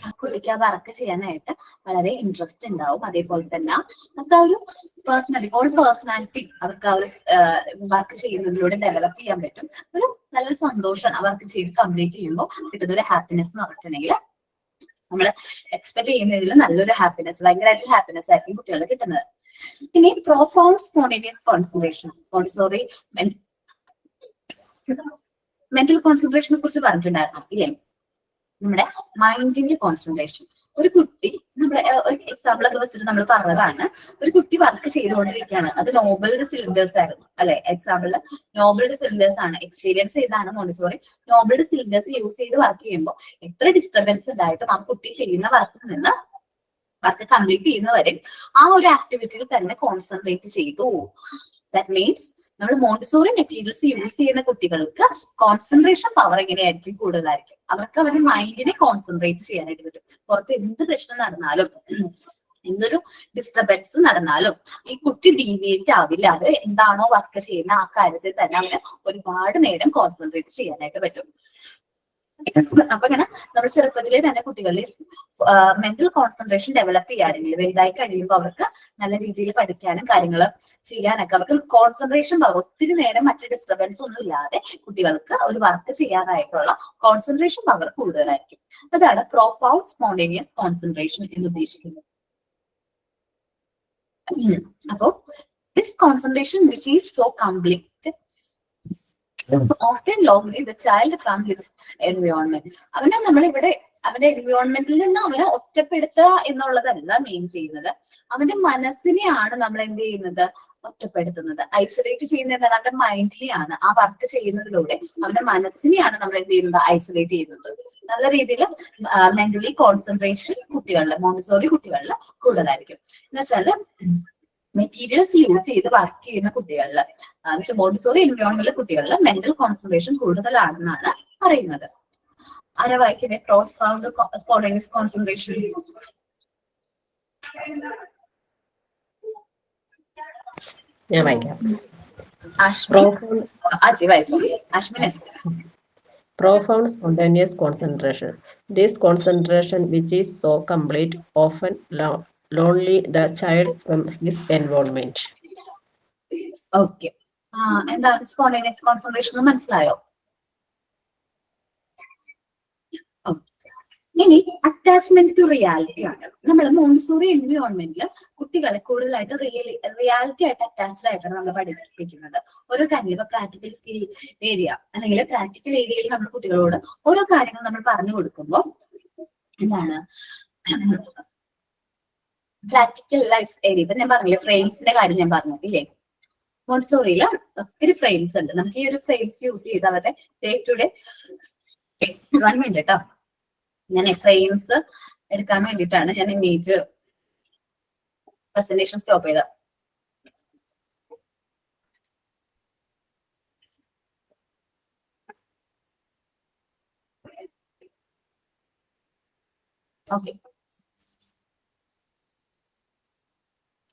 ആ കുട്ടിക്ക് ആ work ചെയ്യാനായിട്ട് വളരെ interest ഉണ്ടാവും. അതേപോലെ തന്നെ നമുക്ക് ആ ഒരു പേഴ്സണാലിറ്റി അവർക്ക് ആ ഒരു വർക്ക് ചെയ്യുന്നതിലൂടെ ഡെവലപ്പ് ചെയ്യാൻ പറ്റും. ഒരു നല്ലൊരു സന്തോഷം ആ വർക്ക് ചെയ്ത് കംപ്ലീറ്റ് ചെയ്യുമ്പോൾ കിട്ടുന്ന ഒരു ഹാപ്പിനെസ് എന്ന് പറഞ്ഞിട്ടുണ്ടെങ്കിൽ നമ്മൾ എക്സ്പെക്ട് ചെയ്യുന്നതിൽ നല്ലൊരു ഹാപ്പിനെസ്, ഭയങ്കരമായിട്ടൊരു ഹാപ്പിനെസ് ആയിരിക്കും കുട്ടികൾക്ക് കിട്ടുന്നത്. ഇനി profound spontaneous concentration, sorry mental കോൺസെൻട്രേഷനെ കുറിച്ച് പറഞ്ഞിട്ടുണ്ടായിരുന്നു ഇല്ലേ? നമ്മുടെ മൈൻഡിന്റെ കോൺസെൻട്രേഷൻ. ഒരു കുട്ടി നമ്മുടെ എക്സാമ്പിൾ ഒക്കെ വെച്ചിട്ട് നമ്മൾ പറഞ്ഞതാണ്, ഒരു കുട്ടി വർക്ക് ചെയ്തുകൊണ്ടിരിക്കുകയാണ്. അത് നോബിളുടെ സിലിണ്ടേഴ്സ് ആയിരുന്നു അല്ലെ? എക്സാമ്പിളില് നോബിളുടെ സിലിണ്ടേഴ്സ് ആണ്. എക്സ്പീരിയൻസ് ചെയ്താണ് മോണ്ടിസോറി. നോബിളുടെ സിലിണ്ടേഴ്സ് യൂസ് ചെയ്ത് വർക്ക് ചെയ്യുമ്പോൾ എത്ര ഡിസ്റ്റർബൻസ് ഉണ്ടായിട്ടും ആ കുട്ടി ചെയ്യുന്ന വർക്കിൽ നിന്ന് വർക്ക് കംപ്ലീറ്റ് ചെയ്യുന്നവരെ ആ ഒരു ആക്ടിവിറ്റിയിൽ തന്നെ കോൺസെൻട്രേറ്റ് ചെയ്തു. ദാറ്റ് മീൻസ് നമ്മൾ മോണ്ടിസോറി മെറ്റീരിയൽസ് യൂസ് ചെയ്യുന്ന കുട്ടികൾക്ക് കോൺസെൻട്രേഷൻ പവർ എങ്ങനെയായിരിക്കും? കൂടുതലായിരിക്കും. അവർക്ക് അവരുടെ മൈൻഡിനെ കോൺസെൻട്രേറ്റ് ചെയ്യാനായിട്ട് പറ്റും. പുറത്ത് എന്ത് പ്രശ്നം നടന്നാലും എന്തൊരു ഡിസ്റ്റർബൻസ് നടന്നാലും ഈ കുട്ടി ഡീവിയേറ്റ് ആവില്ല. അത് എന്താണോ വർക്ക് ചെയ്യുന്ന ആ കാര്യത്തിൽ തന്നെ അവന് ഒരുപാട് നേരം കോൺസെൻട്രേറ്റ് ചെയ്യാനായിട്ട് പറ്റും. അപ്പൊ ഇങ്ങനെ നമ്മൾ ചെറുപ്പത്തിലെ തന്നെ കുട്ടികളിൽ മെന്റൽ കോൺസെൻട്രേഷൻ ഡെവലപ്പ് ചെയ്യുകയാണെങ്കിൽ വലുതായി കഴിയുമ്പോൾ അവർക്ക് നല്ല രീതിയിൽ പഠിക്കാനും കാര്യങ്ങൾ ചെയ്യാനൊക്കെ അവർക്ക് കോൺസെൻട്രേഷൻ പവർ, ഒത്തിരി നേരം മറ്റു ഡിസ്റ്റർബൻസ് ഒന്നും ഇല്ലാതെ കുട്ടികൾക്ക് ഒരു വർക്ക് ചെയ്യാനായിട്ടുള്ള കോൺസെൻട്രേഷൻ പവർ കൂടുതലായിരിക്കും. അതാണ് പ്രൊഫൗണ്ട് സ്പോണ്ടേനിയസ് കോൺസെൻട്രേഷൻ എന്ന് ഉദ്ദേശിക്കുന്നത്. അപ്പോ this concentration which is so complete often lonely the child from his environment. അവനെ നമ്മളിവിടെ അവന്റെ എൻവയോൺമെന്റിൽ നിന്ന് അവനെ ഒറ്റപ്പെടുത്തുക എന്നുള്ളതല്ല മെയിൻ ചെയ്യുന്നത്. അവന്റെ മനസ്സിനെയാണ് നമ്മൾ എന്ത് ചെയ്യുന്നത്? ഒറ്റപ്പെടുത്തുന്നത്. ഐസൊലേറ്റ് ചെയ്യുന്നത് അവന്റെ മൈൻഡിനെയാണ്. ആ വർക്ക് ചെയ്യുന്നതിലൂടെ അവന്റെ മനസ്സിനെയാണ് നമ്മൾ എന്ത് ചെയ്യുന്നത്? ഐസൊലേറ്റ് ചെയ്യുന്നത്. നല്ല രീതിയിൽ മെന്റലി കോൺസെൻട്രേഷൻ കുട്ടികളില്, മോണ്ടിസോറി കുട്ടികളില് കൂടുതലായിരിക്കും. എന്ന് വെച്ചാല് മെറ്റീരിയൽസ് യൂസ് ചെയ്ത് വർക്ക് ചെയ്യുന്ന കുട്ടികളില്, മോണ്ടിസോറി എൻവയോൺമെന്റിലെ കുട്ടികളില് മെന്റൽ കോൺസെൻട്രേഷൻ കൂടുതലാണെന്നാണ് പറയുന്നത്. ആരാ വായിക്കുന്നത്? Profound spontaneous concentration. ഞാൻ വായിക്കാം. Profound spontaneous concentration. This concentration, which is so complete, often lonely the child from his environment. Okay, എന്താണ് സ്പോണ്ടേനിയസ് കോൺസെൻട്രേഷൻ എന്ന് മനസ്സിലായോ? ഇനി അറ്റാച്ച്മെന്റ് ടു റിയാലിറ്റി ആണ്. നമ്മൾ മോണ്ടിസോറി എൻവയോൺമെന്റിൽ കുട്ടികളെ കൂടുതലായിട്ട് റിയാലിറ്റി ആയിട്ട് അറ്റാച്ച്ഡ് ആയിട്ടാണ് നമ്മൾ പഠിപ്പിക്കുന്നത്. ഓരോ കാര്യം ഇപ്പൊ പ്രാക്ടിക്കൽ സ്കിൽ ഏരിയ അല്ലെങ്കിൽ പ്രാക്ടിക്കൽ ഏരിയയിൽ നമ്മൾ കുട്ടികളോട് ഓരോ കാര്യങ്ങൾ നമ്മൾ പറഞ്ഞു കൊടുക്കുമ്പോൾ എന്താണ് പ്രാക്ടിക്കൽ ലൈഫ് ഏരിയ. ഇപ്പൊ ഞാൻ പറഞ്ഞില്ലേ ഫ്രെയിംസിന്റെ കാര്യം ഞാൻ പറഞ്ഞു ഇല്ലേ? മോണ്ടിസോറിയില് ഒത്തിരി ഫ്രെയിംസ് ഉണ്ട്. നമുക്ക് ഈ ഒരു ഫ്രെയിംസ് യൂസ് ചെയ്ത് അവരുടെ ഡേ ടു ഡേ 1 മിനിറ്റ് കേട്ടോ, ഞാൻ ഫ്രെയിംസ് എടുക്കാൻ വേണ്ടിയിട്ടാണ് ഞാൻ ഇമേജ് പ്രസന്റേഷൻ സ്റ്റോപ്പ് ചെയ്തത്. ഓക്കെ,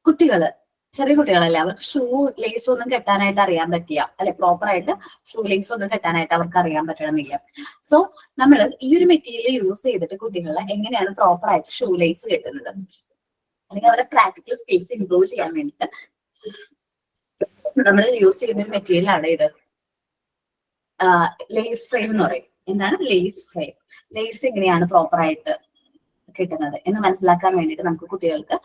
കുട്ടികള് ചെറിയ കുട്ടികളല്ലേ, അവർക്ക് ഷൂ ലേസ് ഒന്നും കെട്ടാനായിട്ട് അറിയാൻ പറ്റില്ല അല്ലെ? പ്രോപ്പർ ആയിട്ട് ഷൂ ലേസ് ഒന്നും കെട്ടാനായിട്ട് അവർക്ക് അറിയാൻ പറ്റണമെന്നില്ല. സോ നമ്മൾ ഈ ഒരു മെറ്റീരിയൽ യൂസ് ചെയ്തിട്ട് കുട്ടികളെ എങ്ങനെയാണ് പ്രോപ്പർ ആയിട്ട് ഷൂ ലേസ് കെട്ടുന്നത് അല്ലെങ്കിൽ അവരുടെ പ്രാക്ടിക്കൽ സ്കിൽസ് ഇംപ്രൂവ് ചെയ്യാൻ വേണ്ടിയിട്ട് നമ്മൾ യൂസ് ചെയ്യുന്ന ഒരു മെറ്റീരിയൽ ആണ് ഇത്. ലേസ് ഫ്രെയിം എന്ന് പറയും. എന്താണ് ലേസ് ഫ്രെയിം? ലേസ് എങ്ങനെയാണ് പ്രോപ്പർ ആയിട്ട് കിട്ടുന്നത് എന്ന് മനസ്സിലാക്കാൻ വേണ്ടിയിട്ട് നമുക്ക് കുട്ടികൾക്ക്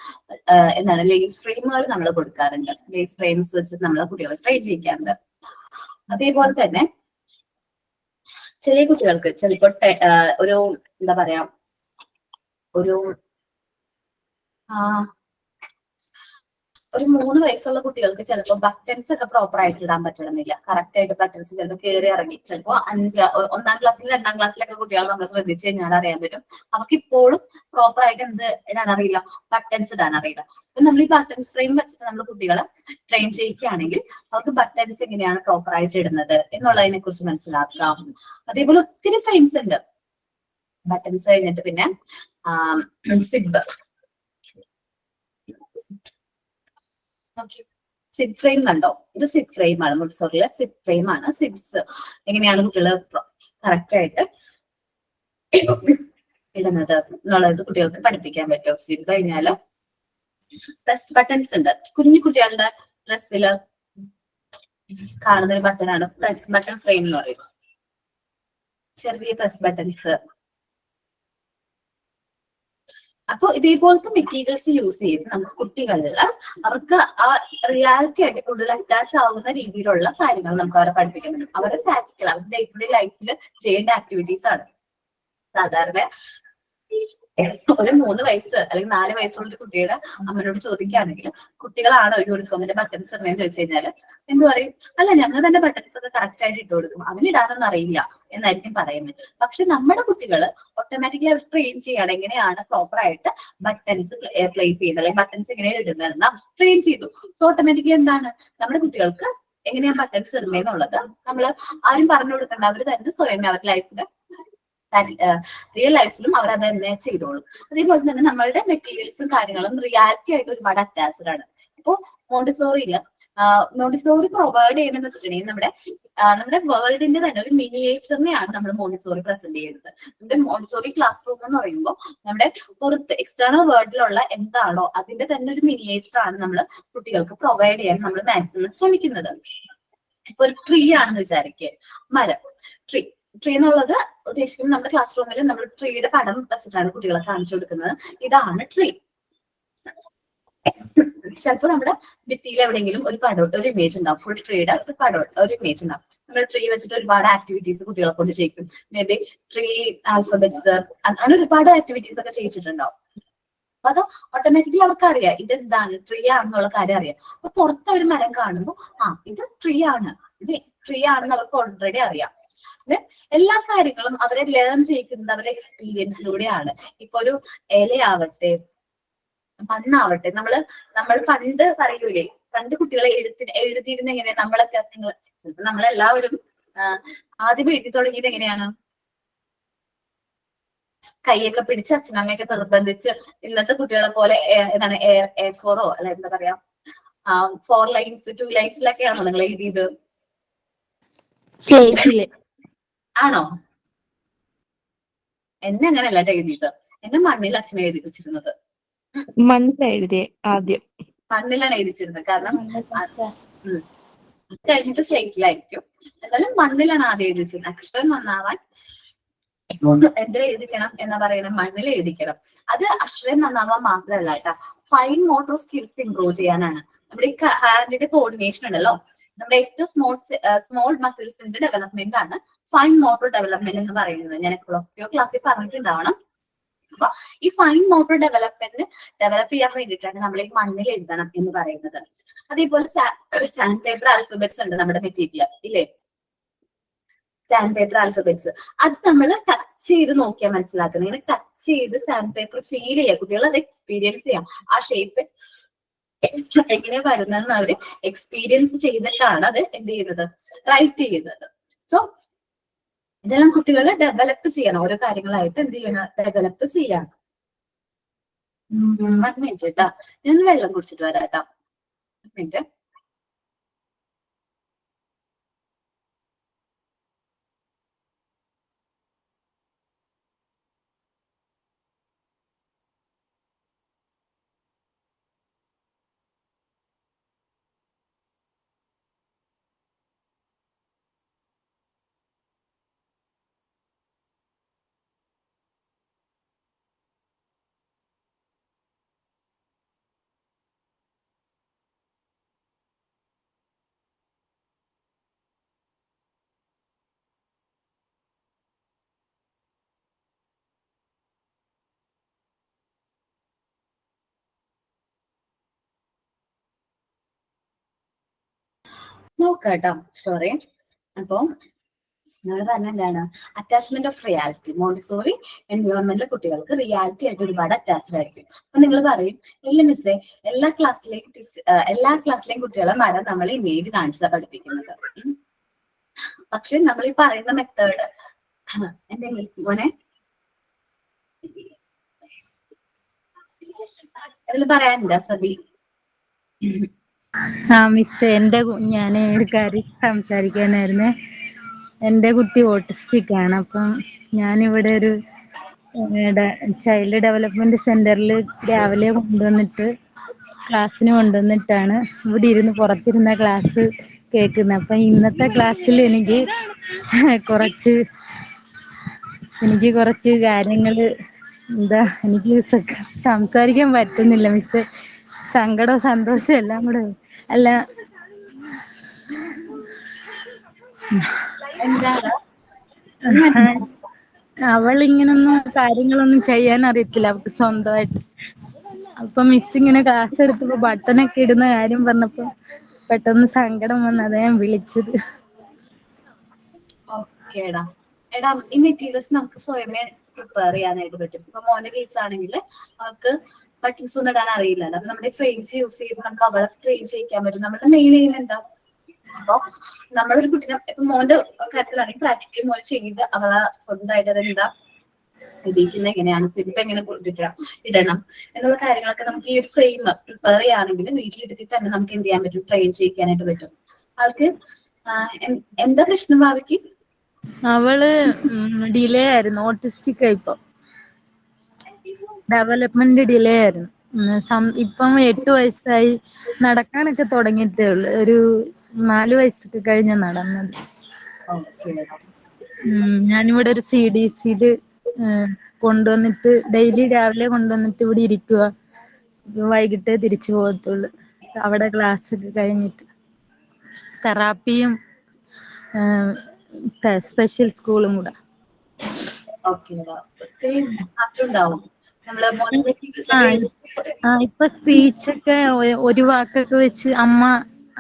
എന്താണ് ലേസ് ഫ്രെയിമുകൾ നമ്മൾ കൊടുക്കാറുണ്ട്. ലേസ് ഫ്രെയിംസ് വെച്ചിട്ട് നമ്മൾ കുട്ടികളെ ട്രെയിൻ ചെയ്യിക്കാറുണ്ട്. അതേപോലെ തന്നെ ചെറിയ കുട്ടികൾക്ക് ചിലപ്പോൾ ഒരു എന്താ പറയാ ഒരു 3 വയസ്സുള്ള കുട്ടികൾക്ക് ചിലപ്പോൾ ബട്ടൺസ് ഒക്കെ പ്രോപ്പർ ആയിട്ട് ഇടാൻ പറ്റണമെന്നില്ല. കറക്റ്റ് ആയിട്ട് ബട്ടൺസ് ചിലപ്പോൾ കയറി ഇറങ്ങി, ചിലപ്പോൾ 1-ാം ക്ലാസ്സിൽ 2-ാം ക്ലാസ്സിലൊക്കെ കുട്ടികൾ നമ്മൾ ശ്രദ്ധിച്ചു കഴിഞ്ഞാൽ അറിയാൻ പറ്റും അവർക്ക് ഇപ്പോഴും പ്രോപ്പർ ആയിട്ട് എന്ത് ഇടാൻ അറിയില്ല, ബട്ടൺസ് ഇടാൻ അറിയില്ല. അപ്പൊ നമ്മൾ ഈ ബട്ടൺസ് ഫ്രെയിം വെച്ചിട്ട് നമ്മൾ കുട്ടികളെ ട്രെയിൻ ചെയ്യിക്കുകയാണെങ്കിൽ അവർക്ക് ബട്ടൺസ് എങ്ങനെയാണ് പ്രോപ്പർ ആയിട്ട് ഇടുന്നത് എന്നുള്ളതിനെ കുറിച്ച് മനസ്സിലാക്കാം. അതേപോലെ ഒത്തിരി ഫ്രെയിംസ് ഉണ്ട്. ബട്ടൺസ് കഴിഞ്ഞിട്ട് പിന്നെ സിബ്, സിബ് ഫ്രെയിം കണ്ടോ? ഇത് സിബ് ഫ്രെയിം ആണ്. മോണ്ടിസോറിയിലെ സിബ് ഫ്രെയിം ആണ്. സിബ്സ് എങ്ങനെയാണ് കുട്ടികൾ കറക്റ്റ് ആയിട്ട് ഇടുന്നത് എന്നുള്ളത് കുട്ടികൾക്ക് പഠിപ്പിക്കാൻ പറ്റും. സിബ് കഴിഞ്ഞാല് പ്രസ് ബട്ടൺസ് ഉണ്ട്. കുഞ്ഞു കുട്ടികളുടെ ഡ്രസ്സിൽ കാണുന്ന ഒരു ബട്ടനാണ് പ്രസ് ബട്ടൺ ഫ്രെയിം എന്ന് പറയുന്നത്. ചെറിയ പ്രസ് ബട്ടൺസ്. അപ്പൊ ഇതേപോലത്തെ മെറ്റീരിയൽസ് യൂസ് ചെയ്ത് നമുക്ക് കുട്ടികളിൽ അവർക്ക് ആ റിയാലിറ്റി ആയിട്ട് കൂടുതൽ അറ്റാച്ച് ആവുന്ന രീതിയിലുള്ള കാര്യങ്ങൾ നമുക്ക് അവരെ പഠിപ്പിക്കാൻ പറ്റും. അവരുടെ പ്രാക്ടിക്കൽ, അവരുടെ ഡേ ടു ഡേ ലൈഫിൽ ചെയ്യേണ്ട ആക്ടിവിറ്റീസ് ആണ്. സാധാരണ ഒരു 3 വയസ്സ് അല്ലെങ്കിൽ 4 വയസ്സുള്ള ഒരു കുട്ടിയുടെ അമ്മനോട് ചോദിക്കുകയാണെങ്കിൽ കുട്ടികളാണോ യൂണിഫോമിന്റെ ബട്ടൺസ് ഇടുന്നതെന്ന് ചോദിച്ചു കഴിഞ്ഞാൽ എന്ത് പറയും? അല്ല, ഞങ്ങൾ തന്നെ ബട്ടൺസ് ഒക്കെ കറക്റ്റ് ആയിട്ട് ഇട്ട് കൊടുക്കും, അവനിടാനൊന്നും അറിയില്ല എന്നായിരിക്കും പറയുന്നത്. പക്ഷെ നമ്മുടെ കുട്ടികൾ ഓട്ടോമാറ്റിക്കലി അവർ ട്രെയിൻ ചെയ്യാണ് എങ്ങനെയാണ് പ്രോപ്പർ ആയിട്ട് ബട്ടൺസ് പ്ലേസ് ചെയ്യുന്നത്, അല്ലെങ്കിൽ ബട്ടൺസ് എങ്ങനെയാണ് ഇടുന്നതെന്ന് ട്രെയിൻ ചെയ്തു. സോ ഓട്ടോമാറ്റിക്കലി എന്താണ് നമ്മുടെ കുട്ടികൾക്ക് എങ്ങനെയാണ് ബട്ടൺസ് ഇടുന്നതെന്നുള്ളത് നമ്മൾ ആരും പറഞ്ഞു കൊടുക്കേണ്ട, അവർ തന്നെ സ്വയം അവരുടെ ലൈഫില് റിയൽ ലൈഫിലും അവർ അത് തന്നെ ചെയ്തോളും. അതേപോലെ തന്നെ നമ്മളുടെ മെറ്റീരിയൽസും കാര്യങ്ങളും റിയാലിറ്റി ആയിട്ട് ഒരുപാട് അറ്റാച്ച്ഡ് ആണ്. ഇപ്പോ മോണ്ടിസോറി പ്രൊവൈഡ് ചെയ്യണമെന്ന് വെച്ചിട്ടുണ്ടെങ്കിൽ നമ്മുടെ വേൾഡിന്റെ തന്നെ ഒരു മിനിയേച്ചറിനെയാണ് നമ്മൾ മോണ്ടിസോറി പ്രസന്റ് ചെയ്യുന്നത്. നമ്മുടെ മോണ്ടിസോറി ക്ലാസ് റൂം എന്ന് പറയുമ്പോൾ നമ്മുടെ പുറത്ത് എക്സ്റ്റേണൽ വേൾഡിലുള്ള എന്താണോ അതിന്റെ തന്നെ ഒരു മിനിയേച്ചർ ആണ് നമ്മൾ കുട്ടികൾക്ക് പ്രൊവൈഡ് ചെയ്യാൻ നമ്മൾ മാക്സിമം ശ്രമിക്കുന്നത്. ഇപ്പൊ ഒരു ട്രീ ആണെന്ന് വിചാരിക്കുക, മരം, ട്രീ എന്നുള്ളത് ഉദ്ദേശിക്കുന്നത് നമ്മുടെ ക്ലാസ് റൂമിൽ നമ്മൾ ട്രീയുടെ പടം വെച്ചിട്ടാണ് കുട്ടികളെ കാണിച്ചു കൊടുക്കുന്നത്. ഇതാണ് ട്രീ. ചിലപ്പോൾ നമ്മുടെ ഭിത്തിയിൽ എവിടെയെങ്കിലും ഒരു പടം, ഒരു ഇമേജ് ഉണ്ടാവും, ഫുൾ ട്രീയുടെ ഒരു പടം, ഒരു ഇമേജ് ഉണ്ടാവും. നമ്മൾ ട്രീ വെച്ചിട്ട് ഒരുപാട് ആക്ടിവിറ്റീസ് കുട്ടികളെ കൊണ്ട് ചെയ്യിക്കും. മേ ബി ട്രീ ആൽഫബറ്റ്സ്, അങ്ങനെ ഒരുപാട് ആക്ടിവിറ്റീസ് ഒക്കെ ചെയ്യിച്ചിട്ടുണ്ടാവും. അപ്പൊ അത് ഓട്ടോമാറ്റിക്കലി അവർക്ക് അറിയാം ഇതെന്താണ് ട്രീ ആണെന്നുള്ള കാര്യം അറിയാം. അപ്പൊ പുറത്ത് ഒരു മരം കാണുമ്പോൾ ഇത് ട്രീ ആണെന്ന് അവർക്ക് ഓൾറെഡി അറിയാം. എല്ലാ കാര്യങ്ങളും അവരെ ലേൺ ചെയ്യിക്കുന്നത് അവരുടെ എക്സ്പീരിയൻസിലൂടെയാണ്. ഇപ്പൊ ഒരു ഇലയാവട്ടെ, മണ്ണാവട്ടെ, നമ്മൾ പണ്ട് പറയൂലേ, പണ്ട് കുട്ടികളെ എഴുതിയിരുന്ന എങ്ങനെയാ, നമ്മളെല്ലാവരും ആദ്യം എഴുതി തുടങ്ങിയത് എങ്ങനെയാണ്? കൈയൊക്കെ പിടിച്ച് അച്ഛനമ്മയൊക്കെ നിർബന്ധിച്ച്, ഇന്നത്തെ കുട്ടികളെ പോലെ എന്താണ് A4 അല്ല എന്താ പറയാ 4 ലൈൻസ് 2 ലൈൻസിലൊക്കെയാണോ നിങ്ങൾ എഴുതിയത്? സ്ലേറ്റില് ആണോ? എന്നെ അങ്ങനെയല്ല എഴുതിയിട്ട്, എന്നെ മണ്ണിൽ അച്ഛനെ എഴുതി വെച്ചിരുന്നത്. മണ്ണിലെഴുതിയ ആദ്യം മണ്ണിലാണ് എഴുതിച്ചിരുന്നത്. കാരണം കഴിഞ്ഞിട്ട് സ്ലേറ്റിലായിരിക്കും, എന്നാലും മണ്ണിലാണ് ആദ്യം എഴുതിച്ചിരുന്നത്. അക്ഷരം നന്നാവാൻ എന്തിൽ എഴുതിക്കണം എന്നാ പറയുന്നത്? മണ്ണിൽ എഴുതിക്കണം. അത് അക്ഷരം നന്നാവാൻ മാത്രമല്ല കേട്ടാ, ഫൈൻ മോട്ടോർ സ്കിൽസ് ഇംപ്രൂവ് ചെയ്യാനാണ്. നമ്മുടെ ഈ ഹാൻഡിന്റെ കോർഡിനേഷൻ ഉണ്ടല്ലോ, നമ്മുടെ ഏറ്റവും സ്മോൾ മസിൽസിന്റെ ഡെവലപ്മെന്റ് ആണ് ഫൈൻ മോട്ടോർ ഡെവലപ്മെന്റ് എന്ന് പറയുന്നത്. ഞാൻ എപ്പോഴൊക്കെയോ ക്ലാസ്സിൽ പറഞ്ഞിട്ടുണ്ടാവണം. അപ്പൊ ഈ ഫൈൻ മോട്ടോർ ഡെവലപ്പ് ചെയ്യാൻ വേണ്ടിയിട്ടാണ് നമ്മൾ ഈ മണ്ണിൽ എഴുതണം എന്ന് പറയുന്നത്. അതേപോലെ സാൻഡ് പേപ്പർ ആൽഫബറ്റ്സ് ഉണ്ട് നമ്മുടെ മെറ്റീരിയൽ ഇല്ലേ, സാൻഡ് പേപ്പർ ആൽഫബറ്റ്സ്. അത് നമ്മൾ ടച്ച് ചെയ്ത് നോക്കിയാൽ മനസ്സിലാക്കുന്നത്. ഇങ്ങനെ ടച്ച് ചെയ്ത് സാൻഡ് പേപ്പർ ഫീൽ ചെയ്യുക, കുട്ടികൾ അത് എക്സ്പീരിയൻസ് ചെയ്യാം. ആ ഷേപ്പ് എങ്ങനെ വരുന്നതെന്ന് അവര് എക്സ്പീരിയൻസ് ചെയ്തിട്ടാണ് അത് എന്ത് ചെയ്യുന്നത്, റൈറ്റ് ചെയ്യുന്നത്. സോ ഇതെല്ലാം കുട്ടികളെ ഡെവലപ്പ് ചെയ്യണം, ഓരോ കാര്യങ്ങളായിട്ട് എന്ത് ചെയ്യണം, ഡെവലപ്പ് ചെയ്യണം. 1 മിനിറ്റ് കേട്ടാ, ഞാൻ വെള്ളം കുടിച്ചിട്ട് വരാം കേട്ടോ, 1 മിനിറ്റ്. നോക്കാട്ടോ, സോറി. അപ്പൊ നമ്മൾ പറഞ്ഞ എന്താണ്, അറ്റാച്ച്മെന്റ് ഓഫ് റിയാലിറ്റി. മോണ്ടിസോറി എൻവയോൺമെന്റിലെ കുട്ടികൾക്ക് റിയാലിറ്റി ആയിട്ട് ഒരുപാട് അറ്റാച്ച്ഡ് ആയിരിക്കും. അപ്പൊ നിങ്ങൾ പറയും, ഇല്ല മിസ്സേ, എല്ലാ ക്ലാസ്സിലെയും കുട്ടികളെ മരം നമ്മൾ ഇമേജ് കാണിച്ചാ പഠിപ്പിക്കുന്നത്. പക്ഷെ നമ്മൾ ഈ പറയുന്ന മെത്തേഡ് എന്തെങ്കിലും മോനെ അതിൽ പറയാനുണ്ടോ സബി? മിസ്, ഞാൻ ഒരു കാര്യം സംസാരിക്കാനായിരുന്നേ. എൻ്റെ കുട്ടി ഓട്ടിസ്റ്റിക് ആണ്. അപ്പം ഞാനിവിടെ ഒരു ചൈൽഡ് ഡെവലപ്മെന്റ് സെന്ററിൽ രാവിലെ ക്ലാസ്സിന് കൊണ്ടുവന്നിട്ടാണ് ഇവിടെ ഇരുന്ന് പുറത്തിരുന്ന ക്ലാസ് കേൾക്കുന്നത്. അപ്പം ഇന്നത്തെ ക്ലാസ്സിൽ എനിക്ക് കുറച്ച് കാര്യങ്ങൾ എനിക്ക് സംസാരിക്കാൻ പറ്റുന്നില്ല മിസ്. സങ്കടവും സന്തോഷവും എല്ലാം കൂടെ. അല്ല, അവളിങ്ങനൊന്നും കാര്യങ്ങളൊന്നും ചെയ്യാൻ അറിയത്തില്ല അവൾക്ക് സ്വന്തമായിട്ട്. അപ്പൊ മിസ് ഇങ്ങനെ ക്ലാസ് എടുത്തപ്പോ ബട്ടണൊക്കെ ഇടുന്ന കാര്യം പറഞ്ഞപ്പോ പെട്ടെന്ന് സങ്കടം വന്ന് അതാ ഞാൻ വിളിച്ചത്. ഓക്കേടാ. എടാ ഈ മെറ്റീരിയൽസ് നമുക്ക് സ്വയമേ പ്രിപ്പയർ ചെയ്യാനായിട്ട് പറ്റും. ഇപ്പൊ മോന്റെ കേസ് ആണെങ്കിൽ അവർക്ക് ബട്ടൺസ് ഒന്നും ഇടാൻ അറിയില്ലല്ലോ. അപ്പൊ നമ്മുടെ ഫ്രെയിംസ് യൂസ് ചെയ്ത് നമുക്ക് അവളെ ട്രെയിൻ ചെയ്യിക്കാൻ പറ്റും. നമ്മുടെ മെയിൻ എയിം എന്താ? അപ്പൊ നമ്മളൊരു കുട്ടീനെ ഇപ്പൊ മോന്റെ കാര്യത്തിലാണെങ്കിൽ പ്രാക്ടിക്കലി മോൻ ചെയ്ത് അവളെ സ്വന്തമായിട്ട് അതെന്താ ഉപയോഗിക്കുന്നത് എങ്ങനെയാണ്, സിപ്പ് എങ്ങനെ ഇടണം എന്നുള്ള കാര്യങ്ങളൊക്കെ നമുക്ക് ഈ ഒരു ഫ്രെയിം പ്രിപ്പയർ ചെയ്യുകയാണെങ്കിൽ വീട്ടിലിരുത്തി തന്നെ നമുക്ക് എന്ത് ചെയ്യാൻ പറ്റും, ട്രെയിൻ ചെയ്യിക്കാനായിട്ട് പറ്റും. ആൾക്ക് എന്താ പ്രശ്നം ഭാവിക്ക്? അവള് ഡിലേ ആയിരുന്നു, ഓട്ടിസ്റ്റിക് ഇപ്പം ഡെവലപ്മെന്റ് ഡിലേ ആയിരുന്നു. ഇപ്പം 8 വയസ്സായി, നടക്കാനൊക്കെ തുടങ്ങിയിട്ടേ ഉള്ളു. ഒരു 4 വയസ്സൊക്കെ കഴിഞ്ഞ നടന്നത്. ഞാനിവിടെ ഒരു CDCയില് കൊണ്ടുവന്നിട്ട് ഡെയിലി രാവിലെ കൊണ്ടുവന്നിട്ട് ഇവിടെ ഇരിക്കുക. വൈകിട്ടേ തിരിച്ചു പോകത്തുള്ളു. അവിടെ ക്ലാസ് ഒക്കെ കഴിഞ്ഞിട്ട് തെറാപ്പിയും സ്പെഷ്യൽ സ്കൂളും കൂടെ. ഒത്തിരി മാറ്റം ഉണ്ടാവും. ഇപ്പൊ സ്പീച്ച് ഒക്കെ ഒരു വാക്കൊക്കെ വെച്ച് അമ്മ,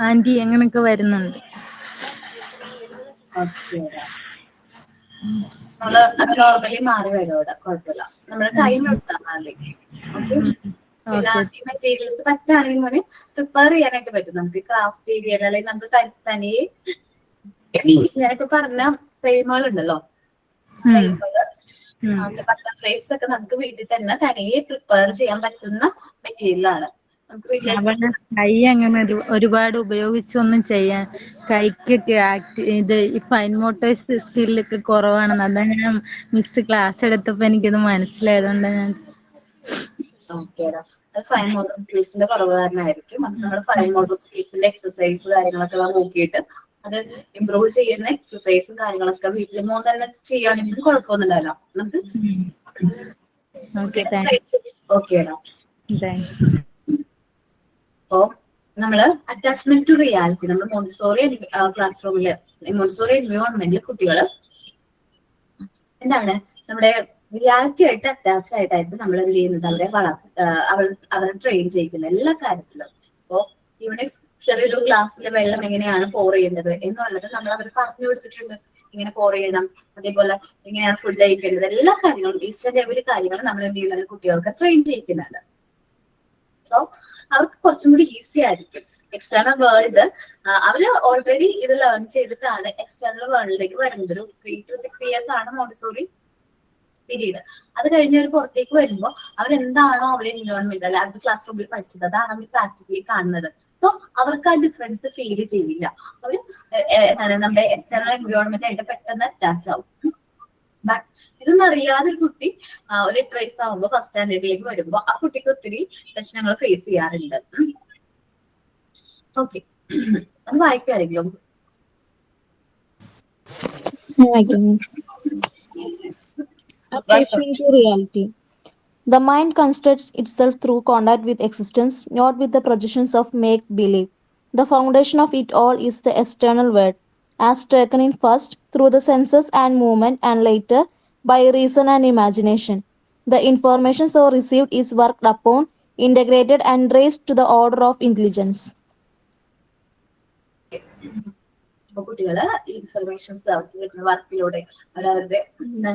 ആന്റി അങ്ങനെയൊക്കെ വരുന്നുണ്ട്. നമ്മള് നോർമലി മാറി വരും അവിടെ, കുഴപ്പമില്ല. നമ്മള് ടൈം എടുത്താൽ മതി. ഓക്കെ. പിന്നെ ഈ മെറ്റീരിയൽസ് പറ്റാണെങ്കിൽ മോനെ പ്രിപ്പയർ ചെയ്യാനായിട്ട് പറ്റും. നമുക്ക് ക്രാഫ്റ്റ് ഏരിയ അല്ലെങ്കിൽ നമുക്ക് തനിയെ ഞാനിപ്പോ പറഞ്ഞ ഫ്രെയിമുകൾ ഉണ്ടല്ലോ, ഫ്രെയിംസ് ഒക്കെ നമുക്ക് വീട്ടിൽ തന്നെ തനിയെ പ്രിപ്പയർ ചെയ്യാൻ പറ്റുന്ന മെറ്റീരിയലാണ്. അവളുടെ കൈ അങ്ങനെ ഒരുപാട് ഉപയോഗിച്ചൊന്നും ചെയ്യാൻ, കൈക്കൊക്കെ ഇത് ഈ ഫൈൻ മോട്ടോഴ്സ് സ്കില്ലൊക്കെ കുറവാണെന്ന് അതാണ് ഞാൻ മിസ് ക്ലാസ് എടുത്തപ്പോ എനിക്കത് മനസ്സിലായതുകൊണ്ട് ഞാൻ ഫൈൻ മോട്ടോർ സ്കിൽസിന്റെ കുറവ് കാരണമായിരിക്കും. നമ്മൾ ഫൈൻ മോട്ടോർ സ്കിൽസിന്റെ എക്സസൈസ് കാര്യങ്ങളൊക്കെ നോക്കിയിട്ട് അത് ഇമ്പ്രൂവ് ചെയ്യുന്ന എക്സസൈസും കാര്യങ്ങളൊക്കെ വീട്ടിൽ മോൻ തന്നെ ചെയ്യുകയാണെങ്കിൽ കുഴപ്പമൊന്നുമില്ലല്ലോ. നമുക്ക് ഓക്കേടാ. അപ്പോ നമ്മള് അറ്റാച്ച്മെന്റ് ടു റിയാലിറ്റി, നമ്മൾ മോണ്ടിസോറി ക്ലാസ് റൂമില് മോണ്ടിസോറി എൻവയോൺമെന്റിൽ കുട്ടികള് എന്താണ് നമ്മുടെ റിയാലിറ്റി ആയിട്ട് അറ്റാച്ച് ആയിട്ടായിരുന്നു നമ്മൾ എന്ത് ചെയ്യുന്നത്, അവരെ ട്രെയിൻ ചെയ്യിക്കുന്നത് എല്ലാ കാര്യത്തിലും. അപ്പോ ഇവിടെ ചെറിയൊരു ഗ്ലാസ്സിലെ വെള്ളം എങ്ങനെയാണ് പോർ ചെയ്യേണ്ടത് എന്നുള്ളത് നമ്മൾ അവർ പറഞ്ഞു കൊടുത്തിട്ടുണ്ട്. ഇങ്ങനെ പോർ ചെയ്യണം, അതേപോലെ എങ്ങനെയാണ് ഫുഡ് കഴിക്കേണ്ടത്, എല്ലാ കാര്യങ്ങളും ഈച്ച് ആൻഡ് എവരി കാര്യങ്ങളും നമ്മൾ എന്ത് ചെയ്യുന്നത് കുട്ടികൾക്ക് ട്രെയിൻ ചെയ്യിക്കുന്നുണ്ട്. സോ അവർക്ക് കുറച്ചും കൂടി ഈസി ആയിരിക്കും. എക്സ്റ്റേണൽ വേൾഡ് അവര് ഓൾറെഡി ഇത് ലേൺ ചെയ്തിട്ടാണ് എക്സ്റ്റേണൽ വേൾഡിലേക്ക് വരുന്നത്. ഒരു 3 to 6 years ആണ് മോണ്ടിസോറി പീരീഡ്. അത് കഴിഞ്ഞ് അവർ പുറത്തേക്ക് വരുമ്പോൾ അവരെന്താണോ അവരുടെ എൻവയോൺമെന്റ് അല്ലെ അവരുടെ ക്ലാസ് റൂമിൽ പഠിച്ചത് അതാണ് അവർ പ്രാക്ടിക്കലി കാണുന്നത്. സോ അവർക്ക് ആ ഡിഫറൻസ് ഫീൽ ചെയ്യില്ല. അവർ എന്താണ് നമ്മുടെ എക്സ്റ്റേണൽ എൻവയോൺമെന്റ് ആയിട്ട് പെട്ടെന്ന് അറ്റാച്ച് ആവും. ബട്ട് ഇതൊന്നും അറിയാതെ ഒരു കുട്ടി ഒരു 8 വയസ്സാവുമ്പോൾ ഫസ്റ്റ് സ്റ്റാൻഡേർഡിലേക്ക് വരുമ്പോൾ ആ കുട്ടിക്ക് ഒത്തിരി പ്രശ്നങ്ങൾ ഫേസ് ചെയ്യാറുണ്ട്. ഓക്കെ, അത് വായിക്കുമായിരിക്കും. Attachment to reality. The mind constructs itself through contact with existence, not with the projections of make-believe. The foundation of it all is the external world, as taken in first through the senses and movement, and later by reason and imagination. The information so received is worked upon, integrated, and raised to the order of intelligence. അപ്പൊ കുട്ടികള് informations അവർക്ക് കിട്ടുന്ന വർക്കിലൂടെ അവരവരുടെ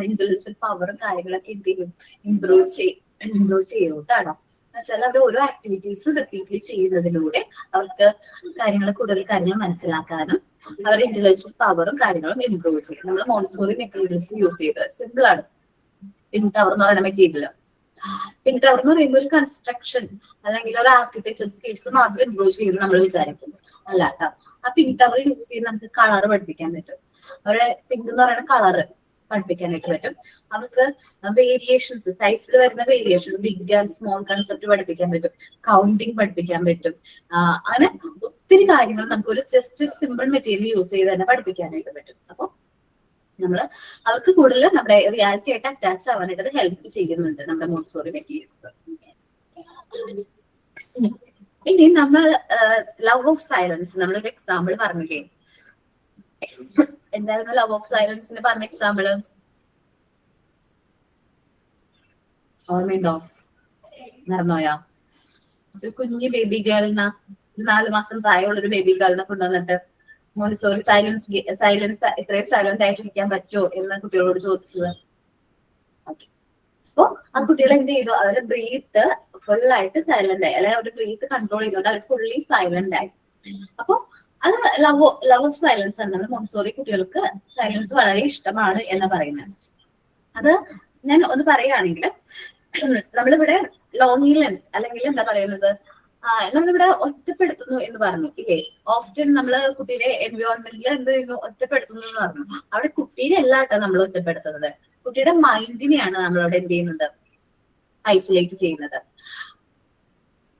intelligence പവറും കാര്യങ്ങളൊക്കെ എന്ത് ചെയ്യും, improve ചെയ്യും കേട്ടോ. എന്നുവെച്ചാൽ അവർ ഓരോ ആക്ടിവിറ്റീസ് റിപ്പീറ്റ്ലി ചെയ്യുന്നതിലൂടെ അവർക്ക് കൂടുതൽ കാര്യങ്ങൾ മനസ്സിലാക്കാനും അവരുടെ ഇന്റലിജൻസ് പവറും കാര്യങ്ങളും ഇംപ്രൂവ് ചെയ്യും. നമ്മൾ മോണ്ടിസോറി മെറ്റീരിയൽസ് യൂസ് ചെയ്ത് സിമ്പിൾ ആണ്. പിങ്ക് ടവർ എന്ന് പറയുന്ന മെറ്റീരിയൽ, പിങ്ക് ടവർ എന്ന് പറയുമ്പോൾ ഒരു കൺസ്ട്രക്ഷൻ അല്ലെങ്കിൽ ഒരു ആർക്കിടെക്ചർ സ്കിൽസ് മാത്രം ഇംപ്രൂവ് ചെയ്യുന്നു നമ്മൾ വിചാരിക്കും. അല്ല കേട്ടോ, ആ പിങ്ക് ടവർ യൂസ് ചെയ്ത് നമുക്ക് കളർ പഠിപ്പിക്കാൻ പറ്റും. അവരുടെ പിങ്ക് എന്ന് പറയുന്ന കളറ് പഠിപ്പിക്കാനായിട്ട് പറ്റും. അവർക്ക് വേരിയേഷൻസ്, സൈസിൽ വരുന്ന variations, big and small concept പഠിപ്പിക്കാൻ പറ്റും. കൗണ്ടിങ് പഠിപ്പിക്കാൻ പറ്റും. അങ്ങനെ ഒത്തിരി കാര്യങ്ങൾ നമുക്ക് ഒരു ജസ്റ്റ് ഒരു സിമ്പിൾ മെറ്റീരിയൽ യൂസ് ചെയ്ത് തന്നെ പഠിപ്പിക്കാനായിട്ട് പറ്റും. അപ്പൊ നമ്മള് അവർക്ക് കൂടുതൽ നമ്മുടെ റിയാലിറ്റി ആയിട്ട് അറ്റാച്ച് ആവാനായിട്ട് അത് ഹെൽപ്പ് ചെയ്യുന്നുണ്ട് നമ്മുടെ മോണ്ടിസോറി മെറ്റീരിയൽസ്. ഇനി നമ്മൾ ലവ് ഓഫ് സൈലൻസ് നമ്മളൊരു എക്സാമ്പിൾ പറഞ്ഞില്ലേ, എന്തായിരുന്നു ലവ് ഓഫ് സൈലൻസിന് പറഞ്ഞ എക്സാമ്പിള്? ഓർമ്മയുണ്ടോ? മറന്നോയാ? ഒരു കുഞ്ഞു ബേബി ഗേളിന് 4 മാസം പ്രായമുള്ള ഒരു ബേബി ഗേളിനെ കൊണ്ടുവന്നിട്ട് മോണ്ടിസോറി സൈലൻസ് ഇത്രയും സൈലന്റ് ആയിട്ടിരിക്കാൻ പറ്റുമോ എന്ന് കുട്ടികളോട് ചോദിച്ചത്. ഓക്കെ, അപ്പൊ ആ കുട്ടികൾ എന്ത് ചെയ്തു? അവരുടെ ബ്രീത്ത് ഫുൾ ആയിട്ട് സൈലന്റ് ആയി, അല്ലെങ്കിൽ അവരുടെ ബ്രീത്ത് കൺട്രോൾ ചെയ്തുകൊണ്ട് അവർ ഫുള്ളി സൈലന്റ് ആയി. അപ്പൊ അത് ലവ് ഓഫ് സൈലൻസ് ആണ്. നമ്മുടെ മോണ്ടിസോറി കുട്ടികൾക്ക് സൈലൻസ് വളരെ ഇഷ്ടമാണ് എന്ന് പറയുന്നത്. അത് ഞാൻ ഒന്ന് പറയുകയാണെങ്കിൽ, നമ്മളിവിടെ ലോൺലിനെസ് അല്ലെങ്കിൽ എന്താ പറയുന്നത്, നമ്മളിവിടെ ഒറ്റപ്പെടുത്തുന്നു എന്ന് പറഞ്ഞു ഇല്ലേ? ഓഫ്റ്റൻ നമ്മള് കുട്ടിയുടെ എൻവയോൺമെന്റിൽ എന്ത് ചെയ്യുന്നു? ഒറ്റപ്പെടുത്തുന്നു എന്ന് പറഞ്ഞു. അവിടെ കുട്ടീനെ അല്ല കേട്ടോ നമ്മൾ ഒറ്റപ്പെടുത്തുന്നത്, കുട്ടിയുടെ മൈൻഡിനെയാണ് നമ്മളവിടെ എന്ത് ചെയ്യുന്നത്? ഐസൊലേറ്റ് ചെയ്യുന്നത്.